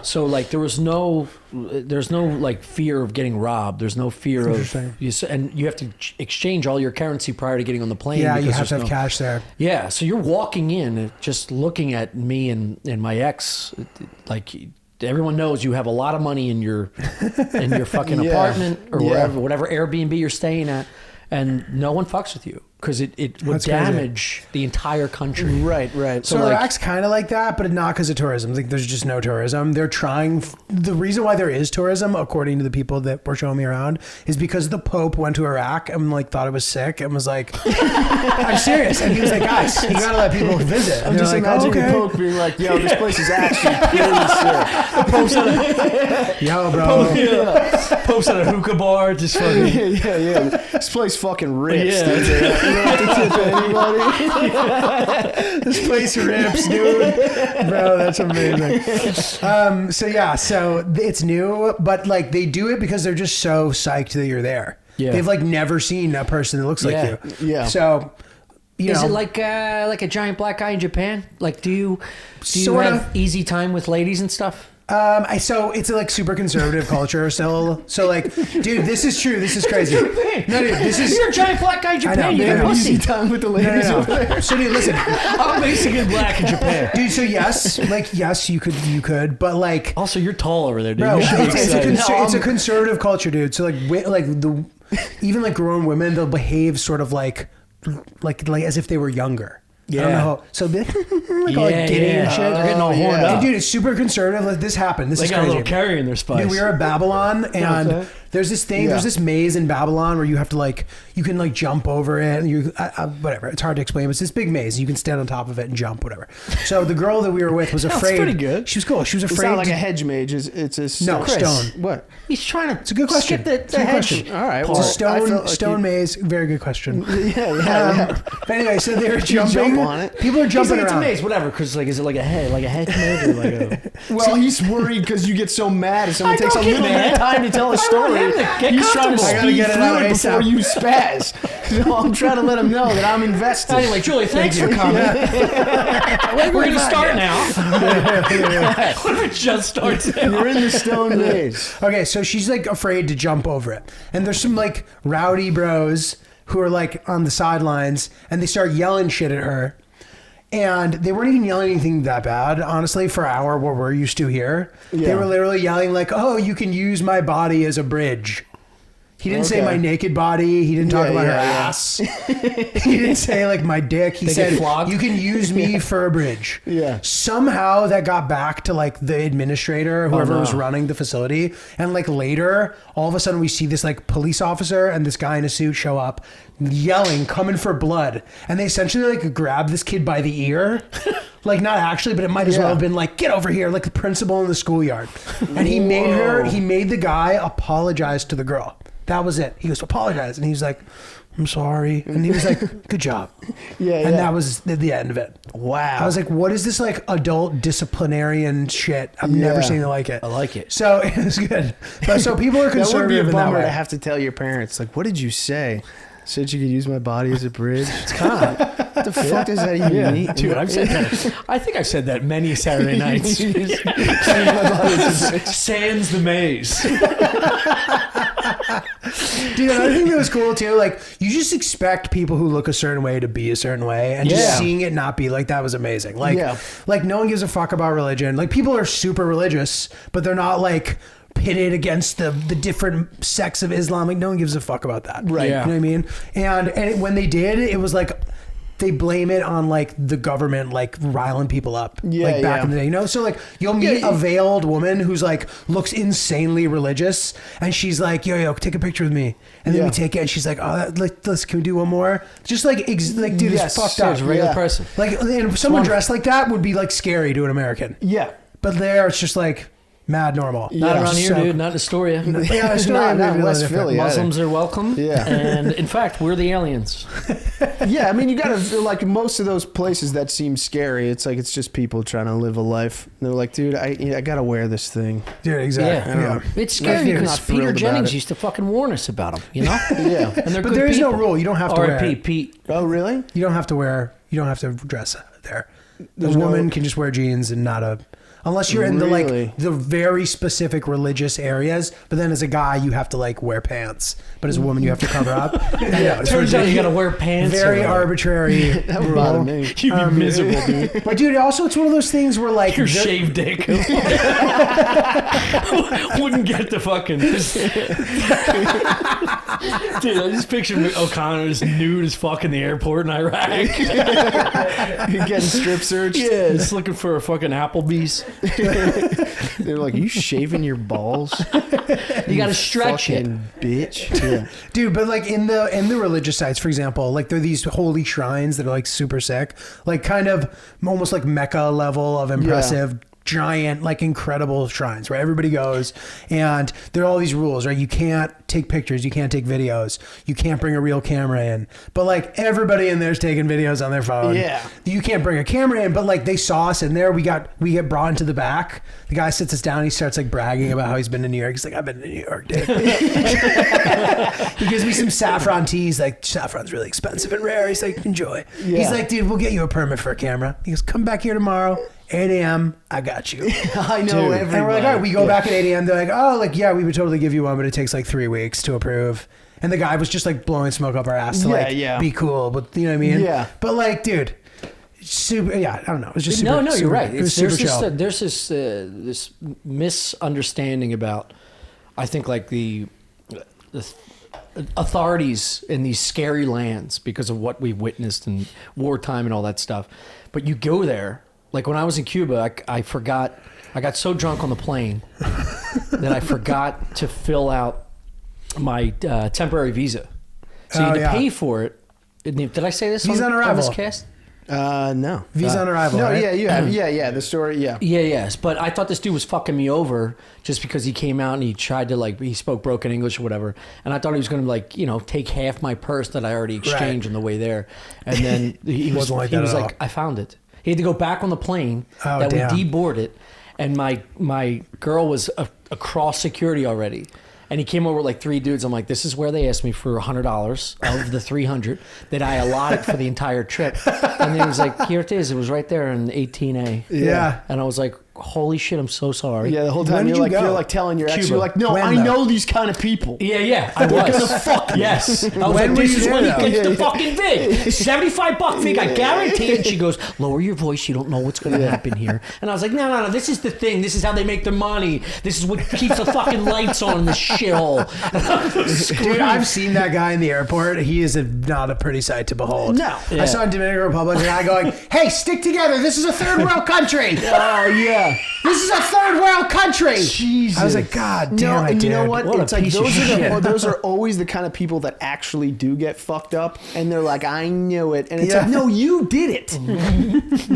So like there's no like fear of getting robbed. There's no fear of and you have to exchange all your currency prior to getting on the plane. Yeah, you because have to there's have no- cash there. Yeah, so you're walking in just looking at me and my ex, like everyone knows you have a lot of money in your fucking Yeah. apartment or Yeah. whatever Airbnb you're staying at, and no one fucks with you because it would That's crazy. damage the entire country. Right. Right. So like- Iraq's kind of like that, but not because of tourism. Like there's just no tourism. They're trying. The reason why there is tourism, according to the people that were showing me around, is because the Pope went to Iraq and like thought it was sick and was like, "I'm serious." And he was like, "Guys, you gotta let people visit." I'm And just they're like, imagining "Okay." the Pope being like, "Yo, this place is actually pretty sick." Yo, bro. Post at a hookah bar, just fucking. yeah. This place fucking rips. Yeah. Dude. You don't have to tip anybody. This place rips, dude. Bro, that's amazing. So yeah, so it's new, but like they do it because they're just so psyched that you're there. Yeah. They've like never seen a person that looks like Yeah. you. Yeah. So Is it like a giant black guy in Japan? Like do you Sorta. have easy time with ladies and stuff? So it's a like super conservative culture still. So like, dude, this is true. This is crazy. No, dude, this is. You're a giant black guy in Japan. I know, You have Easy pussy. time with the ladies over there. So dude, listen, I'm Mexican black in Japan. dude. So yes, you could, but like, Also, you're tall over there, dude. bro, You should be excited. it's a conservative culture, dude. So even like grown women, they'll behave sort of like as if they were younger. I don't know how, so they like, all like giddy and shit. They're getting all horned And up. dude, it's super conservative. Like, this happened. This They is got a crazy. little carry in their spice. Dude, we were at Babylon, and Okay. there's this thing. Yeah. There's this maze in Babylon where you have to like, you can like jump over it, and whatever. It's hard to explain. But it's this big maze. You can stand on top of it and jump, whatever. So the girl that we were with was afraid. pretty good. She was cool. She was It's afraid. not like to- a hedge mage. It's a No, stone. stone. What? He's trying to. It's a good question. Skip the It's a good hedge. question. All right. It's Well, a I felt like stone you- maze. Very good question. Yeah. But anyway, so they were jumping. jump on it. People are He's jumping like, it's a around. maze, whatever. Because like, is it like a hedge maze or like a? Well, he's worried because you get so mad if someone I takes a don't get little bit mad. of time to tell a I want story. him to get He's trying to comfortable. I gotta speed get it out through it before ASAP. you spaz. So I'm trying to let him know that I'm invested. Anyway, Julie, thanks for coming. We're gonna start now. What if it just starts now? You're in the stone maze. Okay, so she's like afraid to jump over it. And there's some like rowdy bros who are like on the sidelines and they start yelling shit at her. And they weren't even yelling anything that bad, honestly, for our what we're used to here. They Yeah. were literally yelling like, "Oh, you can use my body as a bridge." He didn't say Okay. my naked body. He didn't talk Yeah, about her yeah, yeah. ass. He didn't say like my dick. He They said get flogged? you can use me for a bridge. Yeah. Somehow that got back to like the administrator, whoever no. was running the facility, and like later, all of a sudden we see this like police officer and this guy in a suit show up, yelling, coming for blood, and they essentially like grab this kid by the ear. Like not actually, but it might as well Yeah. have been like, get over here, like the principal in the schoolyard. And he made the guy apologize to the girl. That was it. He goes, apologize. And he was like, I'm sorry. And he was like, good job. Yeah, And yeah. that was the end of it. Wow. I was like, what is this like adult disciplinarian shit? I've never Yeah. seen it like it. I like it. So it was good. But so people are that would be a conservative in that bummer way. to have to tell your parents. Like, what did you say? Said you could use my body as a bridge. It's God. what the fuck does that even mean? Dude, I've said that. I think I've said that many Saturday nights. Sans the maze. Dude, another thing that was cool too, like you just expect people who look a certain way to be a certain way, and Yeah. just seeing it not be like that was amazing. Like, Yeah. like no one gives a fuck about religion. Like people are super religious, but they're not like pitted against the different sects of Islam. Like no one gives a fuck about that. Right. Yeah. You know what I mean? And when they did, it was like they blame it on like the government like riling people up Yeah, like back yeah. in the day, you know? So like you'll meet Yeah, a veiled woman who's like looks insanely religious and she's like, yo, take a picture with me. And then Yeah. we take it and she's like, oh, let's can we do one more? Just like, like dude, Yes, it's fucked So it's a up. regular Yeah. person. Like and someone dressed like that would be like scary to an American. Yeah. But there it's just like mad normal. Not Yeah. around here, So- dude. Not in Astoria. Yeah, it's Not maybe in a West little different. Philly. Muslims are welcome. Yeah. And in fact, we're the aliens. Yeah, I mean, you gotta feel like most of those places that seem scary. It's like it's just people trying to live a life. And they're like, dude, I gotta wear this thing. Dude, exactly. Yeah. Yeah. It's scary Not because thrilled Peter about Jennings it. used to fucking warn us about them, you know? Yeah. And they're But good there is no people. rule. You don't have to wear R.I.P. it. Pete. Oh, really? You don't have to dress there. The There's woman no- can just wear jeans and not a, unless you're in the Really? like the very specific religious areas. But then as a guy, you have to like wear pants. But as a woman, you have to cover up. Yeah, it's Turns out you ridiculous. gotta wear pants. Very or- arbitrary That would bother rule. me. You'd be miserable, dude. But dude, also it's one of those things where like Your the- shaved dick. Wouldn't get the fucking. Dude, I just picture O'Connor as nude as fuck in the airport in Iraq. You're getting strip searched. Yeah, just looking for a fucking Applebee's. They're like, are you shaving your balls? You gotta stretch it. Fucking bitch. Yeah. Dude, but like in the religious sites, for example, like there are these holy shrines that are like super sick, like kind of almost like Mecca level of impressive, giant, like incredible shrines where everybody goes, and there are all these rules, right? You can't take pictures, you can't take videos, you can't bring a real camera in, but like everybody in there's taking videos on their phone. Yeah. You can't bring a camera in, but like they saw us in there. We get brought into the back. The guy sits us down. He starts like bragging about how he's been to New York. He's like, I've been to New York, dude. He He gives me some saffron tea. He's like, saffron's really expensive and rare. He's like, enjoy. Yeah. He's like, dude, we'll get you a permit for a camera. He goes, come back here tomorrow, 8 a.m. I got you. I know everybody. And we're like, all right, we go back at 8 a.m. They're like, oh, like, yeah, we would totally give you one, but it takes like 3 weeks to approve. And the guy was just like blowing smoke up our ass to be cool, but you know what I mean? Yeah. But like, dude, super. Yeah, I don't know. It was just super. No, you're right. It was super chill. There's this misunderstanding about, I think, like the authorities in these scary lands because of what we witnessed in wartime and all that stuff. But you go there, like when I was in Cuba, I forgot. I got so drunk on the plane that I forgot to fill out my temporary visa. So you had to pay for it. Did I say this Visa on arrival. on this cast? No. Visa on arrival. No, right? yeah, you have. Yeah, the story, yeah. Yes. But I thought this dude was fucking me over just because he came out and he tried to he spoke broken English or whatever. And I thought he was going to take half my purse that I already exchanged on the way there. And then he was like, I found it. He had to go back on the plane we deboarded. And my girl was across security already. And he came over with like 3 dudes. I'm like, this is where they asked me for $100 of the 300 that I allotted for the entire trip. And then he was like, here it is. It was right there in 18A. Yeah. And I was like, holy shit, I'm so sorry. Yeah, the whole time you're like telling your ex, Cuba. you're like, no, I know these kind of people. Yeah, I was. They're gonna fuck you. Yes. I was like, this is when he gets the fucking vig. $75 vig, I guarantee it. And she goes, lower your voice, you don't know what's going to happen here. And I was like, no, this is the thing. This is how they make their money. This is what keeps the fucking lights on in this shithole. Dude, I've seen that guy in the airport. He is not a pretty sight to behold. No. Yeah. I saw in Dominican Republic a guy going, hey, stick together. This is a third world country. Oh, yeah. This is a third world country. Jesus. I was like, God damn it, and dude. you know what? What It's a like piece of shit. those are always the kind of people that actually do get fucked up, and they're like, I knew it. And it's like, no, you did it.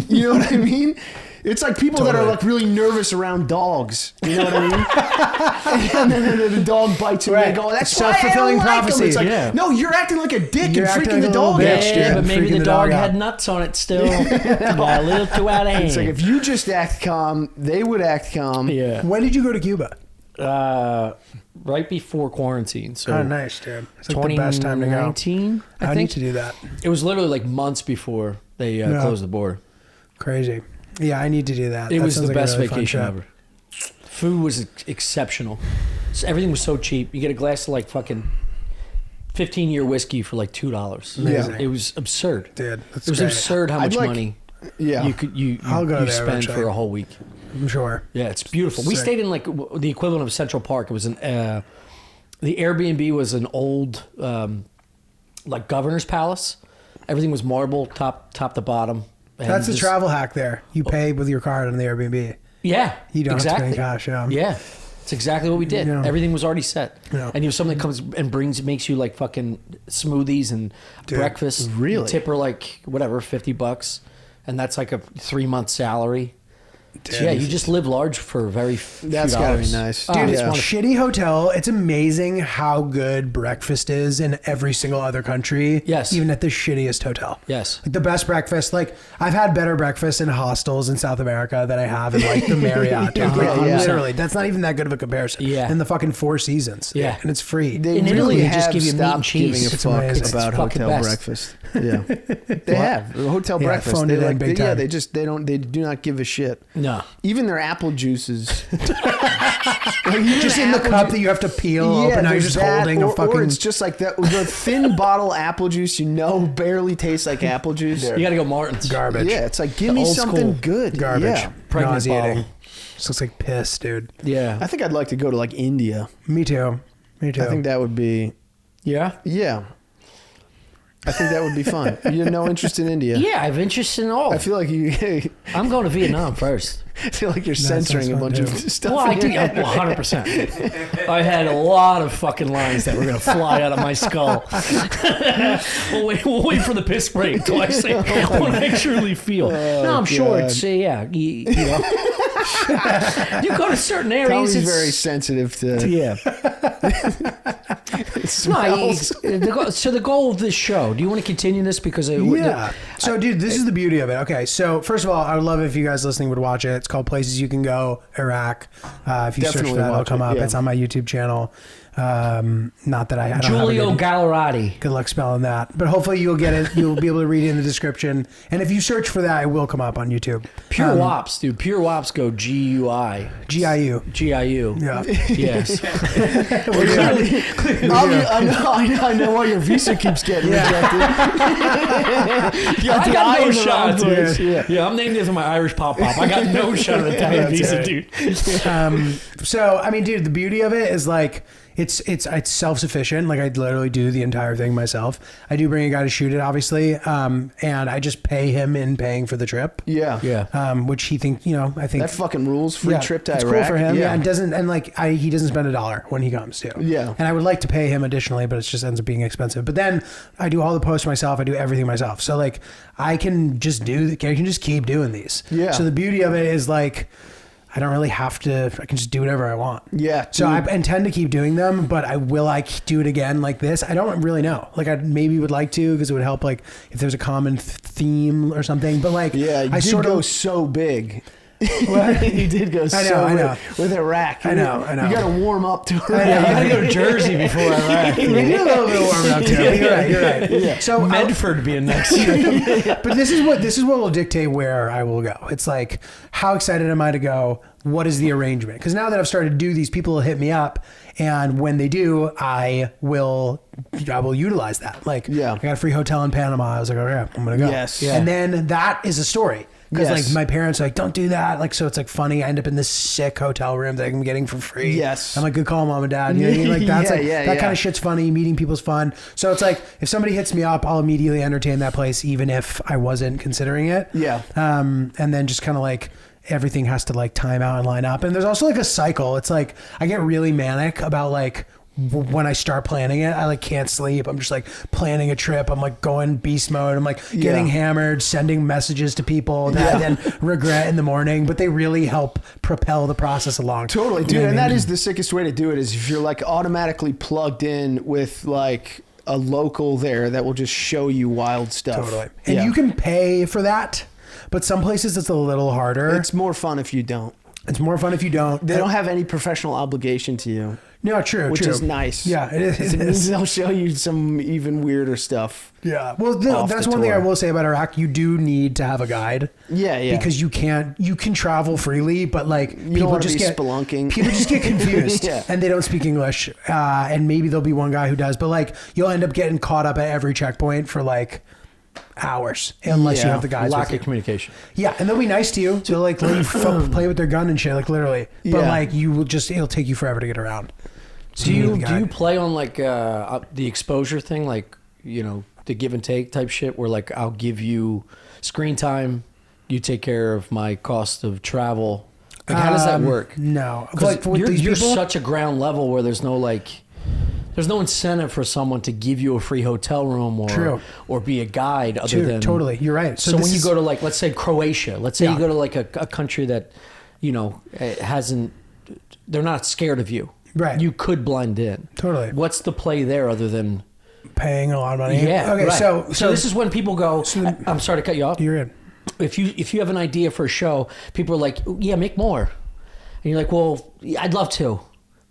You know what I mean? It's like people that are like really nervous around dogs. You know what I mean? And then the dog bites you and they go, that's self-fulfilling why I don't prophecy. like him. It's like, no, you're acting like a dick You're and acting freaking like the a little dog bitch, out. Yeah, but maybe freaking the the dog dog out. had nuts on it still. Got a little too out of hand. It's like if you just act calm, they would act calm. Yeah. When did you go to Cuba? Right before quarantine. So Oh, nice, dude. It's like the best time to go. 2019, I need to do that. It was literally like months before they closed the border. Crazy. Yeah, I need to do that. It That was sounds the like a best really fun vacation trip. ever. Food was exceptional. Everything was so cheap. You get a glass of like fucking 15-year whiskey for like $2. Amazing. It was absurd. Dude, that's It was great. absurd how I'd much like- money Yeah. you I'll go there spend eventually. for a whole week. I'm sure. Yeah, it's beautiful. We Sick. stayed in like the equivalent of Central Park. It was the Airbnb was an old like governor's palace. Everything was marble, top to bottom. And That's the just- travel hack there. You pay with your card on the Airbnb. Yeah, You don't exactly. have to pay cash. Yeah. Yeah, it's exactly what we did. Yeah. Everything was already set. Yeah. And you have something that comes and makes you like fucking smoothies and breakfast. really? You tip her like whatever, $50, and that's like a 3-month salary. So yeah, you just live large for very few That's gotta be dollars. nice. Oh, Dude, it's it's wonderful. shitty hotel. It's amazing how good breakfast is in every single other country. Yes. Even at the shittiest hotel. Yes. Like the best breakfast. Like I've had better breakfast in hostels in South America than I have in like the Marriott. Dude. Like, Yeah. literally, that's not even that good of a comparison. Yeah. In the fucking Four Seasons. Yeah. And it's free. They In really Italy, they have just give you meat and stopped cheese. giving a It's fuck amazing. It's about fucking hotel best. breakfast. Yeah, they have hotel Yeah, breakfast. phoned They it in like, big yeah, time. they do not give a shit. No. Even their apple juices. just in the cup that you have to peel open. Now you're there's just that, holding a fucking. or it's just like the thin bottle apple juice. Barely tastes like apple juice. You got to go Martin's. garbage. Yeah, it's like give The me old something school good. Garbage. Yeah. Pregnant Nauseating. bottle. This looks like piss, dude. Yeah. I think I'd like to go to like India. Me too. Me too. I think that would be. Yeah. Yeah. I think that would be fun. You have no interest in India. Yeah, I have interest in all. I feel like you. I'm going to Vietnam first. I feel like you're sounds censoring a fun, bunch too. of stuff. Well, I in think your head. 100%. I had a lot of fucking lines that were going to fly out of my skull. we'll wait for the piss break until I say what I truly feel. No, I'm sure God. it's, you know. You go to certain areas. Tommy's It's very sensitive to Yeah. smells. So the goal of this show, do you want to continue this? Because Yeah. So, dude, this is the beauty of it. Okay. So, first of all, I would love if you guys listening would watch it. It's called Places You Can Go, Iraq. If you search Definitely for that, it'll watch come it, up. yeah. It's on my YouTube channel. Not that I don't Giulio have a Gallarotti. good luck spelling that, but hopefully you'll get it. You'll be able to read it in the description, and if you search for that, it will come up on YouTube. Pure Wops, dude. Pure Wops go GUI. GIU. GIU. Yeah. Yes. I know why your visa keeps getting rejected. I got no shot, dude. Yeah, I'm named after my Irish pop. I got no shot at Italian visa, dude. So, I mean, dude, the beauty of it is like, it's self-sufficient. Like I literally do the entire thing myself. I do bring a guy to shoot it, obviously. And I just pay him in paying for the trip. Yeah. Which he thinks, I think that fucking rules. Free trip to it's Iraq. cool for him. Yeah. And he doesn't spend $1 when he comes too. Yeah. And I would like to pay him additionally, but it just ends up being expensive. But then I do all the posts myself. I do everything myself. So like I can just keep doing these. Yeah. So the beauty of it is like, I don't really have to, I can just do whatever I want. Yeah. So I intend to keep doing them, but will I do it again like this? I don't really know. Like I maybe would like to, because it would help like if there's a common theme or something, but like, yeah, you did go so big. You did go I know. With Iraq. I know. You got to warm up to Iraq. You got to go to Jersey before Iraq. You need a little bit of warming up to it. You're right. Yeah. So Medford being next. But this is what will dictate where I will go. It's like, how excited am I to go? What is the arrangement? Because now that I've started to do these, people will hit me up, and when they do, I will utilize that. Like, I got a free hotel in Panama. I was like, okay, I'm gonna go. Yes. Yeah. And then that is a story. Because Yes. like my parents are like, don't do that. Like, so it's like funny. I end up in this sick hotel room that I'm getting for free. Yes. I'm like, good call, mom and dad. You know what I mean? Like that's that kind of shit's funny. Meeting people's fun. So it's like, if somebody hits me up, I'll immediately entertain that place, even if I wasn't considering it. Yeah. And then just kind of like, everything has to like time out and line up. And there's also like a cycle. It's like, I get really manic about like, when I start planning it, I like can't sleep. I'm just like planning a trip. I'm like going beast mode. I'm like getting hammered, sending messages to people that I then regret in the morning, but they really help propel the process along. Totally, dude. And that is the sickest way to do it, is if you're like automatically plugged in with like a local there that will just show you wild stuff. Totally. And you can pay for that, but some places it's a little harder. It's more fun if you don't. It's more fun if you don't. They don't have any professional obligation to you. No, true. Which is nice. Yeah, it is. It means they'll show you some even weirder stuff. Yeah. Well, that's one thing I will say about Iraq. You do need to have a guide. Yeah. Because you can travel freely, but like people just get spelunking. People just get confused and they don't speak English. And maybe there'll be one guy who does, but like you'll end up getting caught up at every checkpoint for like hours unless you have the guys. Lack of communication. Yeah, and they'll be nice to you. They'll like let you play with their gun and shit, like literally. But like it'll take you forever to get around. So do you play on like the exposure thing, like the give and take type shit, where like I'll give you screen time, you take care of my cost of travel? Like how does that work? No, like you're such a ground level where there's no incentive for someone to give you a free hotel room or be a guide other than totally. You're right. So when you go to like, let's say Croatia, let's say you go to like a country that hasn't, they're not scared of you. Right. You could blend in. Totally. What's the play there other than paying a lot of money? Yeah. Okay. Right. So this is when people go, I'm sorry to cut you off. You're in. If you have an idea for a show, people are like, yeah, make more. And you're like, well, I'd love to,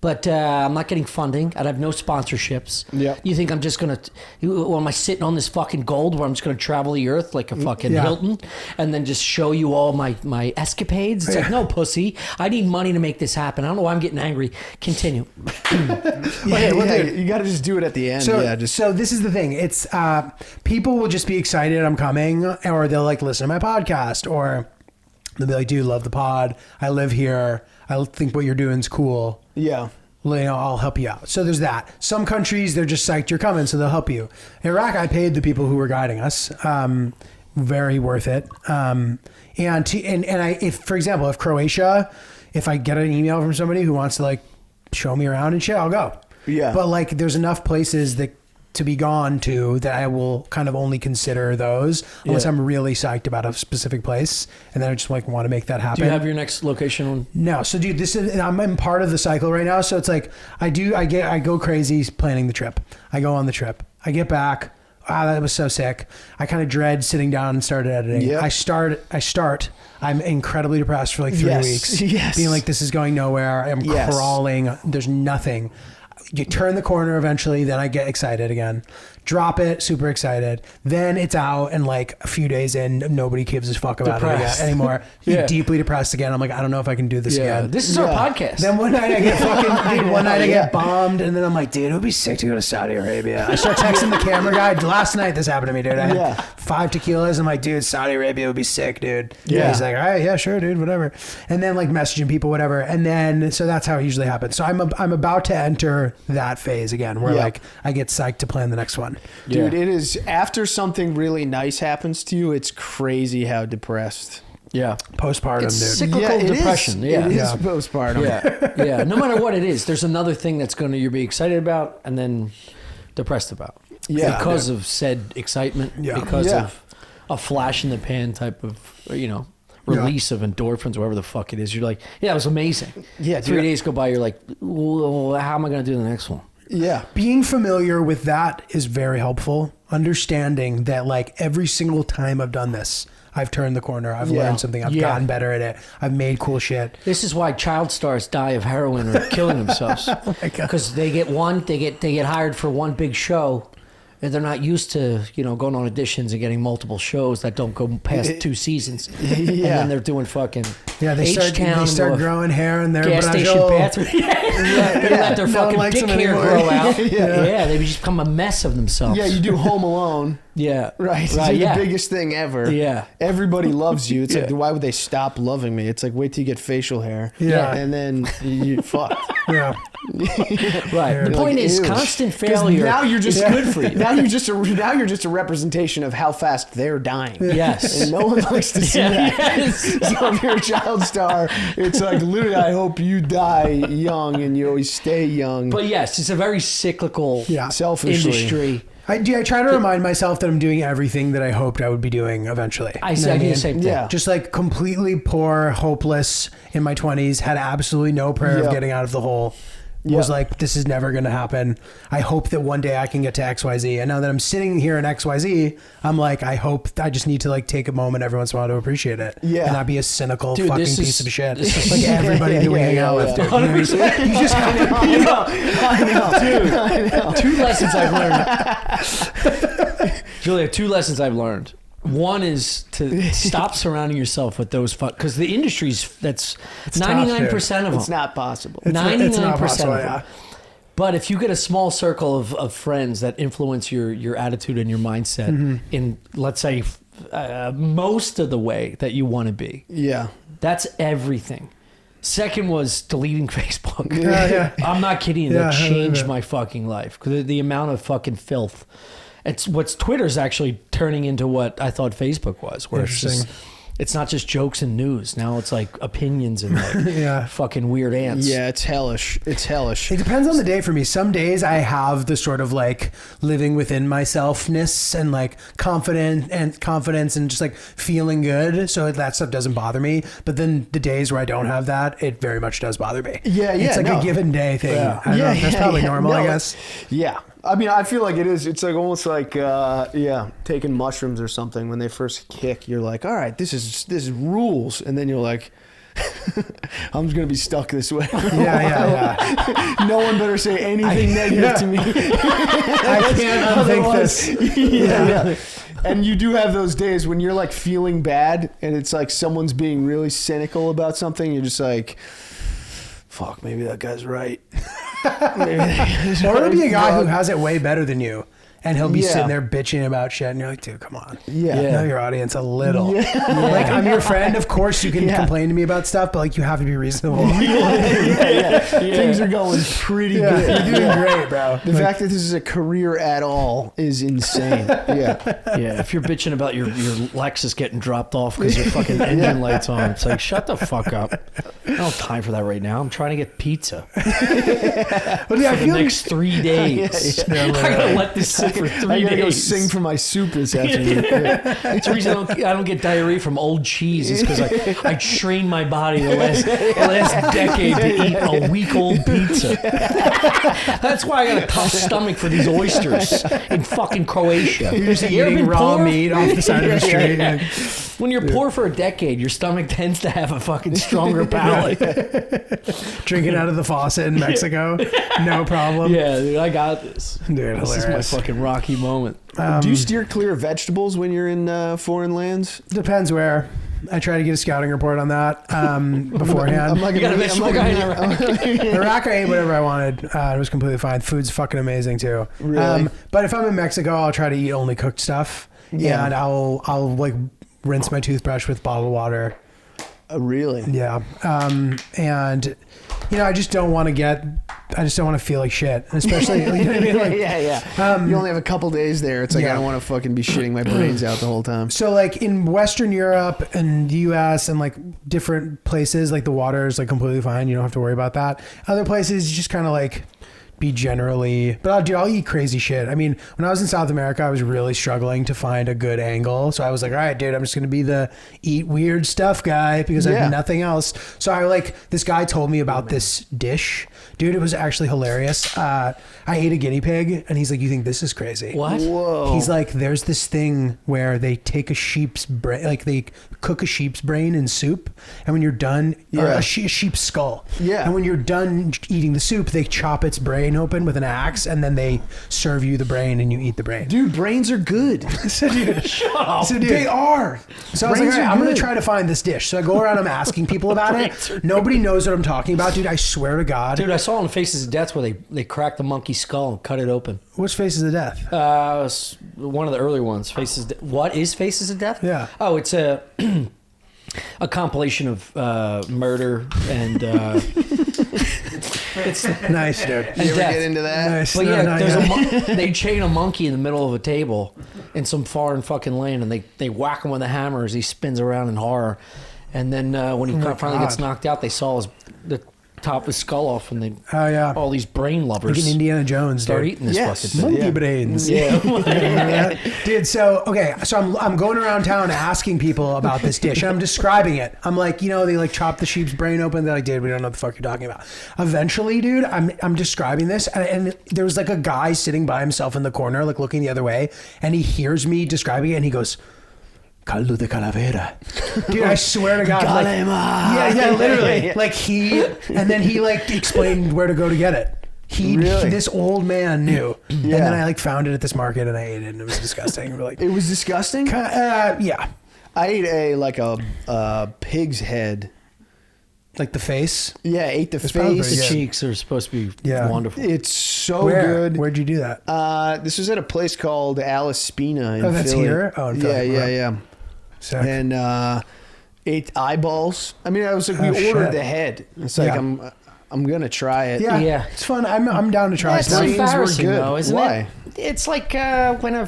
but I'm not getting funding. I have no sponsorships. Yeah. You think I'm just going to, am I sitting on this fucking gold where I'm just going to travel the earth like a fucking Hilton and then just show you all my escapades? It's like, no, pussy. I need money to make this happen. I don't know why I'm getting angry. Continue. You got to just do it at the end. So this is the thing. It's people will just be excited I'm coming, or they'll like listen to my podcast, or they'll be like, dude, love the pod. I live here. I think what you're doing is cool. Yeah. I'll help you out. So there's that. Some countries, they're just psyched you're coming, so they'll help you. Iraq, I paid the people who were guiding us. Very worth it. If, for example, if Croatia, if I get an email from somebody who wants to like show me around and shit, I'll go. Yeah. But like, there's enough places to be gone to that I will kind of only consider those unless I'm really psyched about a specific place, and then I just like want to make that happen. Do you have your next location? No. So dude, I'm in part of the cycle right now. So it's like I go crazy planning the trip. I go on the trip. I get back. That was so sick. I kind of dread sitting down and started editing. Yep. I start. I'm incredibly depressed for like 3 weeks. Yes. Being like, this is going nowhere. I'm crawling. There's nothing. you turn the corner eventually, then I get excited again. Drop it, super excited. Then it's out, and like a few days in, nobody gives a fuck about it anymore. You're deeply depressed again. I'm like, I don't know if I can do this again. This is our podcast. Then one night I get I get bombed, and then I'm like, dude, it would be sick to go to Saudi Arabia. I start texting the camera guy. Last night this happened to me, dude. I had 5 tequilas. I'm like, dude, Saudi Arabia would be sick, dude. Yeah. He's like, all right, yeah, sure, dude, whatever. And then like messaging people, whatever. And then so that's how it usually happens. So I'm about to enter that phase again, where like I get psyched to plan the next one. Dude, it is after something really nice happens to you, it's crazy how depressed. Yeah. Postpartum, it's dude. Cyclical depression. It is postpartum. Yeah. No matter what it is, there's another thing that's going to you'll be excited about and then depressed about. Yeah. Because of said excitement. Yeah. Because of a flash in the pan type of, release of endorphins, whatever the fuck it is. You're like, yeah, it was amazing. Yeah. 3 days go by, you're like, well, how am I going to do the next one? Yeah. Being familiar with that is very helpful. Understanding that like every single time I've done this, I've turned the corner. I've learned something. I've gotten better at it. I've made cool shit. This is why child stars die of heroin or killing themselves. Because they get hired for one big show. And they're not used to, going on auditions and getting multiple shows that don't go past 2 seasons. And then they're doing fucking they start growing hair in their gas station bathroom. They let their fucking dick hair grow out. They just become a mess of themselves. Yeah, you do Home Alone. Right. You're the biggest thing ever. Yeah. Everybody loves you. It's like, why would they stop loving me? It's like, wait till you get facial hair. Yeah. And then you fuck. Yeah. Right. The point is constant failure. Now you're just good for you. Now you're just a representation of how fast they're dying. Yes. And no one likes to see that. Yes. So if you're a child star, it's like literally, I hope you die young and you always stay young. But yes, it's a very cyclical selfishly industry. I try to remind myself that I'm doing everything that I hoped I would be doing eventually. I do the same thing. Yeah. Just like completely poor, hopeless in my 20s, had absolutely no prayer of getting out of the hole. Was like, this is never going to happen. I hope that one day I can get to XYZ. And now that I'm sitting here in XYZ, I'm like, I just need to like take a moment every once in a while to appreciate it. Yeah. And not be a cynical fucking piece of shit. Like everybody that we hang out with. Dude. You just I know. 2 lessons I've learned. Julia, 2 lessons I've learned. One is to stop surrounding yourself with those because the industry's that's 99% of them. It's not possible. 99% of them. But if you get a small circle of friends that influence your attitude and your mindset in, let's say, most of the way that you want to be, that's everything. Second was deleting Facebook. I'm not kidding you. That changed my fucking life because the amount of fucking filth. It's Twitter's actually turning into what I thought Facebook was, where it's not just jokes and news. Now it's like opinions and like fucking weird ants. Yeah, it's hellish. It's hellish. It depends on the day for me. Some days I have the sort of like living within myselfness and like confidence and just like feeling good. So that stuff doesn't bother me. But then the days where I don't have that, it very much does bother me. Yeah. It's like a given day thing. I don't know. That's probably normal, I guess. Yeah. I mean, I feel like it is. It's like almost like, taking mushrooms or something. When they first kick, you're like, all right, this is rules. And then you're like, I'm just going to be stuck this way. No one better say anything negative to me. I can't unthink this. And you do have those days when you're like feeling bad and it's like someone's being really cynical about something. You're just like, fuck, maybe that guy's right. Or it'll be a guy who has it way better than you. And he'll be sitting there bitching about shit, and you're like, dude, come on. Know your audience a little. Like, I'm your friend. Of course, you can complain to me about stuff, but like, you have to be reasonable. Things are going pretty good. You're doing great, bro. The fact that this is a career at all is insane. If you're bitching about your Lexus getting dropped off because your fucking engine light's on, it's like, shut the fuck up. I don't have time for that right now. I'm trying to get pizza. For the next 3 days. I gotta let this sit for 3 days. I gotta go sing for my soup this afternoon. It's the reason I don't get diarrhea from old cheese is because I trained my body the last decade to eat a week-old pizza. That's why I got a tough stomach for these oysters in fucking Croatia. You're just eating raw meat off the side of the street. When you're poor for a decade, your stomach tends to have a fucking stronger palate. Drinking out of the faucet in Mexico, no problem. Yeah, dude, I got this. Dude, This hilarious. is my fucking Rocky moment. Do you steer clear of vegetables when you're in foreign lands? Depends where. I try to get a scouting report on that beforehand. I'm like You got a vegetable guy in Iraq. Iraq, I ate whatever I wanted. It was completely fine. Food's fucking amazing too. Really? But if I'm in Mexico, I'll try to eat only cooked stuff. Yeah. And I'll like rinse my toothbrush with bottled water. Really? Yeah. And I just don't want to feel like shit. Especially, you know what I mean? Like, yeah. You only have a couple days there. It's like, I don't want to fucking be shitting my brains out the whole time. So like in Western Europe and the US and like different places, like the water is like completely fine. You don't have to worry about that. Other places, you just kind of like be generally, but I'll eat crazy shit. I mean, when I was in South America, I was really struggling to find a good angle. So I was like, all right, dude, I'm just going to be the eat weird stuff guy because I have nothing else. So this guy told me about this dish. Dude, it was actually hilarious. I ate a guinea pig and he's like, you think this is crazy? What? Whoa. He's like, there's this thing where they take a sheep's brain, like they cook a sheep's brain in soup. And when you're done, or a sheep's skull. Yeah. And when you're done eating the soup, they chop its brain open with an axe and then they serve you the brain and you eat the brain. Dude, brains are good. Shut up. They are. So I was like, Brains all right, are I'm going good. to try to find this dish. So I go around, I'm asking people about it. Nobody knows what I'm talking about, dude. I swear to God. Dude, I saw in Faces of Death where they cracked the monkey's skull and cut it open. What's Faces of Death? It's one of the early ones. What is Faces of Death? Yeah. Oh, it's a compilation of murder and it's Nice, dude. and You ever death. get into that? Nice. But No, yeah, not there's yet. they chain a monkey in the middle of a table in some foreign fucking land, and they whack him with a hammer as he spins around in horror. And then when he finally gets God. knocked out, they saw the top of his skull off, and they Oh, yeah. all these brain lovers Like in Indiana Jones, start dude. eating this Yes. fucking thing. Monkey brains. Yeah. Dude, so I'm going around town asking people about this dish and I'm describing it. I'm like, they like chop the sheep's brain open. They're like, dude, we don't know what the fuck you're talking about. Eventually, dude, I'm describing this and there was like a guy sitting by himself in the corner, like looking the other way, and he hears me describing it and he goes, caldo de calavera. Dude, I swear to God. Like, yeah, literally. Like and then he like explained where to go to get it. This old man knew. And then I like found it at this market and I ate it and it was disgusting. We're like, It was disgusting. yeah. I ate a pig's head. Like the face. Yeah, ate the probably face. pretty The good. cheeks are supposed to be Yeah. wonderful. It's so Where? good. Where'd you do that? This was at a place called Alispina in Oh, that's Philly. here? Oh, in Philly. Yeah. Sick. And ate eyeballs. I mean, I was like, we Oh, ordered shit. the head. It's like Yeah. I'm gonna try it. Yeah, Yeah. it's fun. I'm down to try That's stuff. brains were embarrassing good. though, isn't Why? it? It's like when a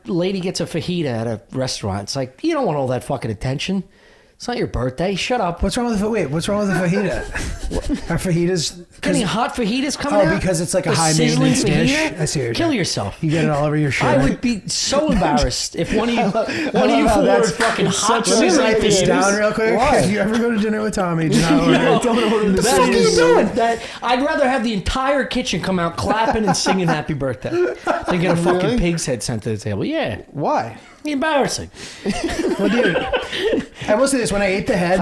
lady ggets a fajita at a restaurant. It's like, you don't want all that fucking attention. It's not your birthday. Shut up. What's wrong with the fajita? Are fajitas? Any hot fajitas coming out? Because it's like a The high sizzling maintenance dish. fajita? I see what you're Kill saying. yourself. You get it all over your shirt. I would be so embarrassed if one of you how ordered that's fucking hot such a Let me sizzling write this fajitas. down real quick. Why? If you ever go to dinner with Tommy, do not order. No, don't order the the fuck are you fajitas. doing? I'd rather have the entire kitchen come out clapping and singing happy birthday than get a fucking Really? pig's head sent to the table. Yeah. Why? Embarrassing. Well, dude, I will say this: when I ate the head,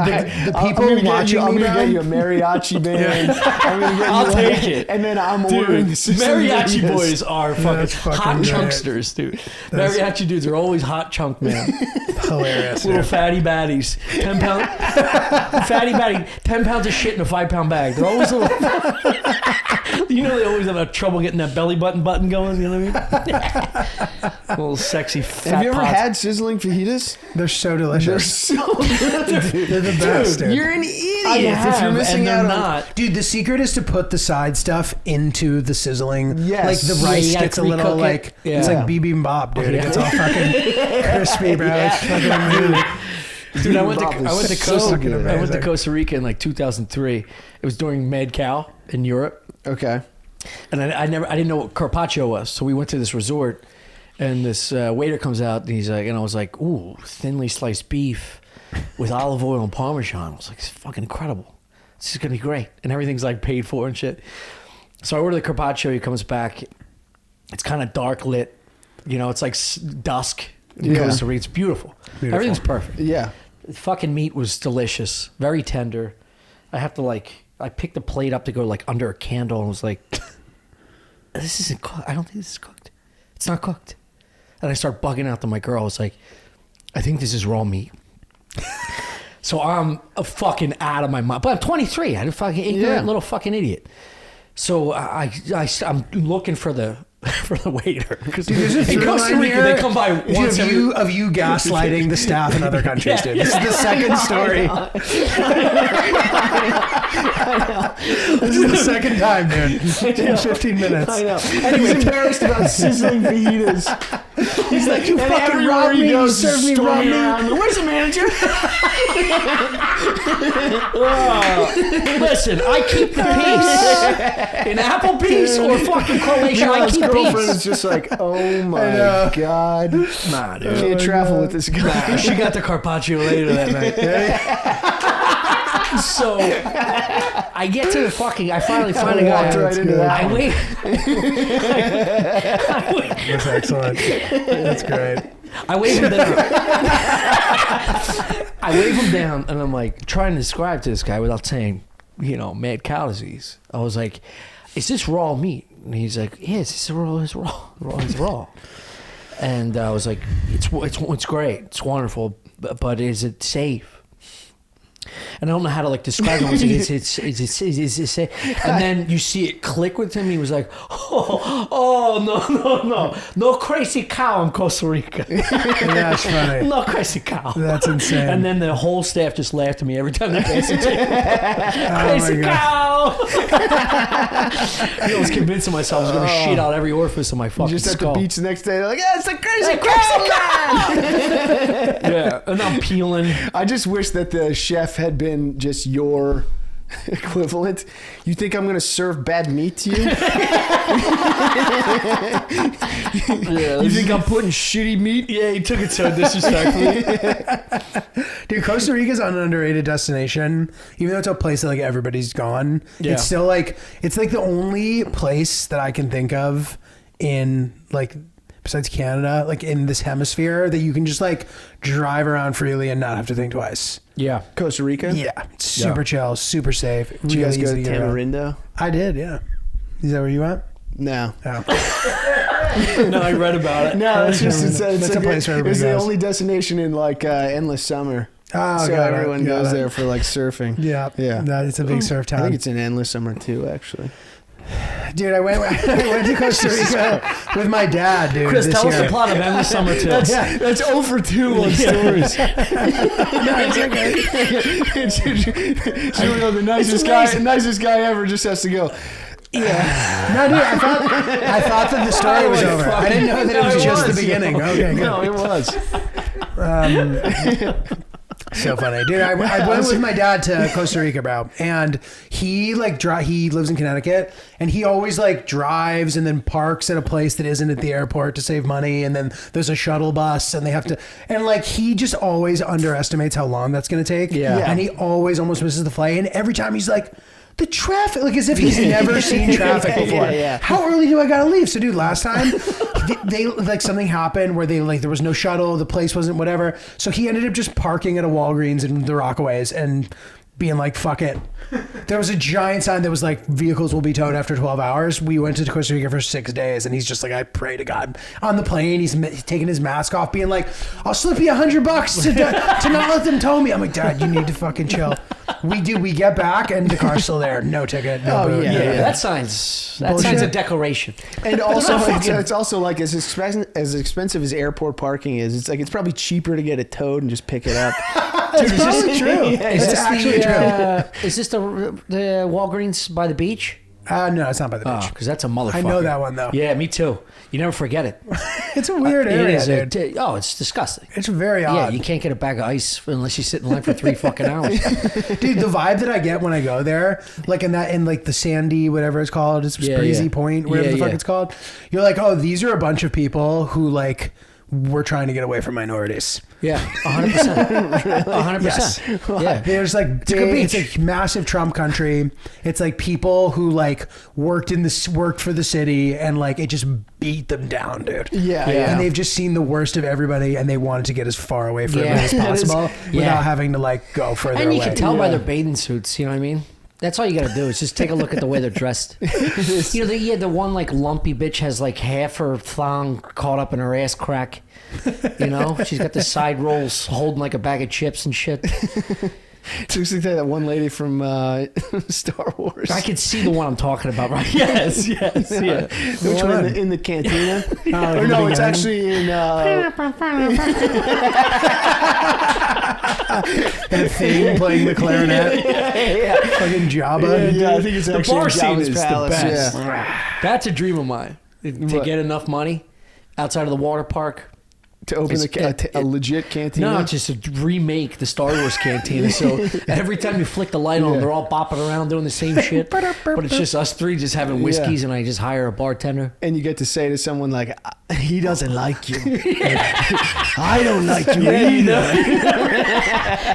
the people watching I'm me, gonna get you a man, mariachi band. I'm gonna get I'll you take it. And then I'm ordering the sizzling Mariachi fajitas. boys are that's fucking fucking hot great. chunksters, dude. Mariachi dudes are always hot chunk, man. hilarious. Little dude. fatty baddies. 10 pound fatty baddie, 10 pounds of shit in a 5-pound bag. They're always little they always have trouble getting that belly button going, you know what I mean? Little sexy fat Have you ever pots. had sizzling fajitas? They're so They're delicious. so good, dude. They're the best, dude. You're an idiot I if you're have, missing and they're out on. not. Dude, the secret is to put the side stuff into the sizzling. Yes. Like the Yeah, rice you gotta gets a little pre-cook it. like Yeah. it's like bibimbap, dude. It Yeah. gets all fucking crispy, bro. It's fucking amazing. Dude, I went Bibimbap to is Costa so good. I went to Costa Rica in like 2003. It was during Mad Cow in Europe. Okay. And I didn't know what Carpaccio was, so we went to this resort, and this waiter comes out, and he's like, and I was like, ooh, thinly sliced beef with olive oil and Parmesan. I was like, it's fucking incredible. This is gonna be great, and everything's like paid for and shit. So I order the Carpaccio. He comes back. It's kind of dark lit, it's like dusk. in Yeah. Costa Rica. It's beautiful. Everything's perfect. Yeah. The fucking meat was delicious, very tender. I have to I picked the plate up to go under a candle and was like, this isn't cooked. I don't think this is cooked. It's not cooked. And I start bugging out to my girl. I was like, I think this is raw meat. So I'm a fucking out of my mind. But I'm 23. I'm a fucking ignorant little fucking idiot. So I'm looking for the waiter. Because in Costa Rica, they come by once of you gaslighting the staff in other countries, dude. This is the second story. This is the second time, dude. In 15 minutes. I know. And he's embarrassed about sizzling fajitas. He's like, you fucking robbed me. You served me raw meat. Where's the manager? Listen, I keep the peace. In Applebee's or fucking Croatia, I keep girlfriend peace. is just like, oh my God. Nah, dude. You can't travel with this guy. She got the Carpaccio later that night. So I get to the fucking. I finally find a guy. Right into that. I wait. That's excellent. That's great. I wave him down. I wave him down, and I'm like trying to describe to this guy without saying, mad cow disease. I was like, "Is this raw meat?" And he's like, "Yes, it's raw. It's raw. It's raw." And I was like, "It's great. It's wonderful, but is it safe?" And I don't know how to describe it. It's and then you see it click with him. He was like, no crazy cow in Costa Rica. That's funny. No crazy cow. That's insane. And then the whole staff just laughed at me every time they passed it. Crazy cow. I was convincing myself I was going to shit out every orifice of my fucking Just at skull. the beach the next day, they're like, it's a crazy cow. Yeah, and I'm peeling. I just wish that the chef had been just your equivalent. You think I'm going to serve bad meat to you? You think I'm putting shitty meat? Yeah, he took it so disrespectfully. Dude, Costa Rica's an underrated destination. Even though it's a place that everybody's gone, it's still it's the only place that I can think of in besides Canada, in this hemisphere that you can just drive around freely and not have to think twice. Yeah. Costa Rica? Yeah. Super chill, super safe. Did you guys go to easy get around. Tamarindo? I did, yeah. Is that where you went? No. Oh. No, I read about it. No, it's just it's a place where everybody it's the goes. only destination in endless summer. Oh, so got it, everyone got goes it. there for surfing. Yeah. Yeah. It's a big surf town. I think it's in endless summer too, actually. Dude, I went to Costa Rica with my dad, dude. Chris, this tell us year. the plot of Endless Summer 2. That's 0 for 2 on stories. No, it's okay. Giulio, the nicest guy ever, just has to go. Yeah. No, dude, I thought that the story was over. I didn't know that it was just the beginning. Okay, good. No, it was. So funny, dude. I went with my dad to Costa Rica, bro, and he he lives in Connecticut, and he always drives and then parks at a place that isn't at the airport to save money, and then there's a shuttle bus, and they have to, and he just always underestimates how long that's gonna take, and he always almost misses the flight, and every time he's like, the traffic, as if he's never seen traffic before. How early do I gotta leave? So, dude, last time they something happened where there was no shuttle, the place wasn't whatever. So he ended up just parking at a Walgreens in the Rockaways and being like, fuck it. There was a giant sign that was vehicles will be towed after 12 hours. We went to Costa Rica for 6 days, and he's just I pray to God. On the plane, he's taking his mask off, being like, I'll slip you $100 to not let them tow me. I'm like, Dad, you need to fucking chill. We get back, and the car's still there. No ticket. No boot. Yeah. That sign's a declaration. And also, it's also as expensive as airport parking is. It's probably cheaper to get it towed and just pick it up. It's probably true. It's actually true. Is this the Walgreens by the beach? No, it's not by the beach. Because that's a motherfucker. I know that one, though. Yeah, me too. You never forget it. It's a weird area, dude. It's disgusting. It's very odd. Yeah, you can't get a bag of ice unless you sit in line for 3 fucking hours. Dude, the vibe that I get when I go there, in the Sandy, whatever it's called, it's Breezy Point, whatever the fuck it's called. You're oh, these are a bunch of people who we're trying to get away from minorities. Yeah, 100%. 100%. Yes. Yeah. There's like it's like massive Trump country. It's like people who like worked for the city and like it just beat them down, dude. Yeah. And they've just seen the worst of everybody and they wanted to get as far away from it as possible without having to like go further away. And you can tell by their bathing suits, you know what I mean? That's all you got to do is just take a look at the way they're dressed. You know, the one like lumpy bitch has like half her thong caught up in her ass crack. You know, she's got the side rolls holding like a bag of chips and shit. It looks like that one lady from Star Wars. I could see the one I'm talking about, right? Yes, yeah. The Which one? In the cantina? Or no, it's actually in... that thing playing the clarinet. Fucking Jabba. Yeah, I think it's actually the bar scene Jabba's is palace. the best. Yeah. That's a dream of mine. To get enough money outside of the water park. To open a legit cantina? No, just to remake the Star Wars cantina. So every time you flick the light on, they're all bopping around doing the same shit. But it's just us three just having whiskeys and I just hire a bartender. And you get to say to someone like, he doesn't like you. I don't like you either.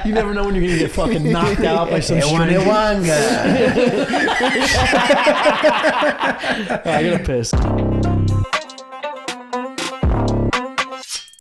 You never know when you're going to get fucking knocked out by some stranger. I gotta piss.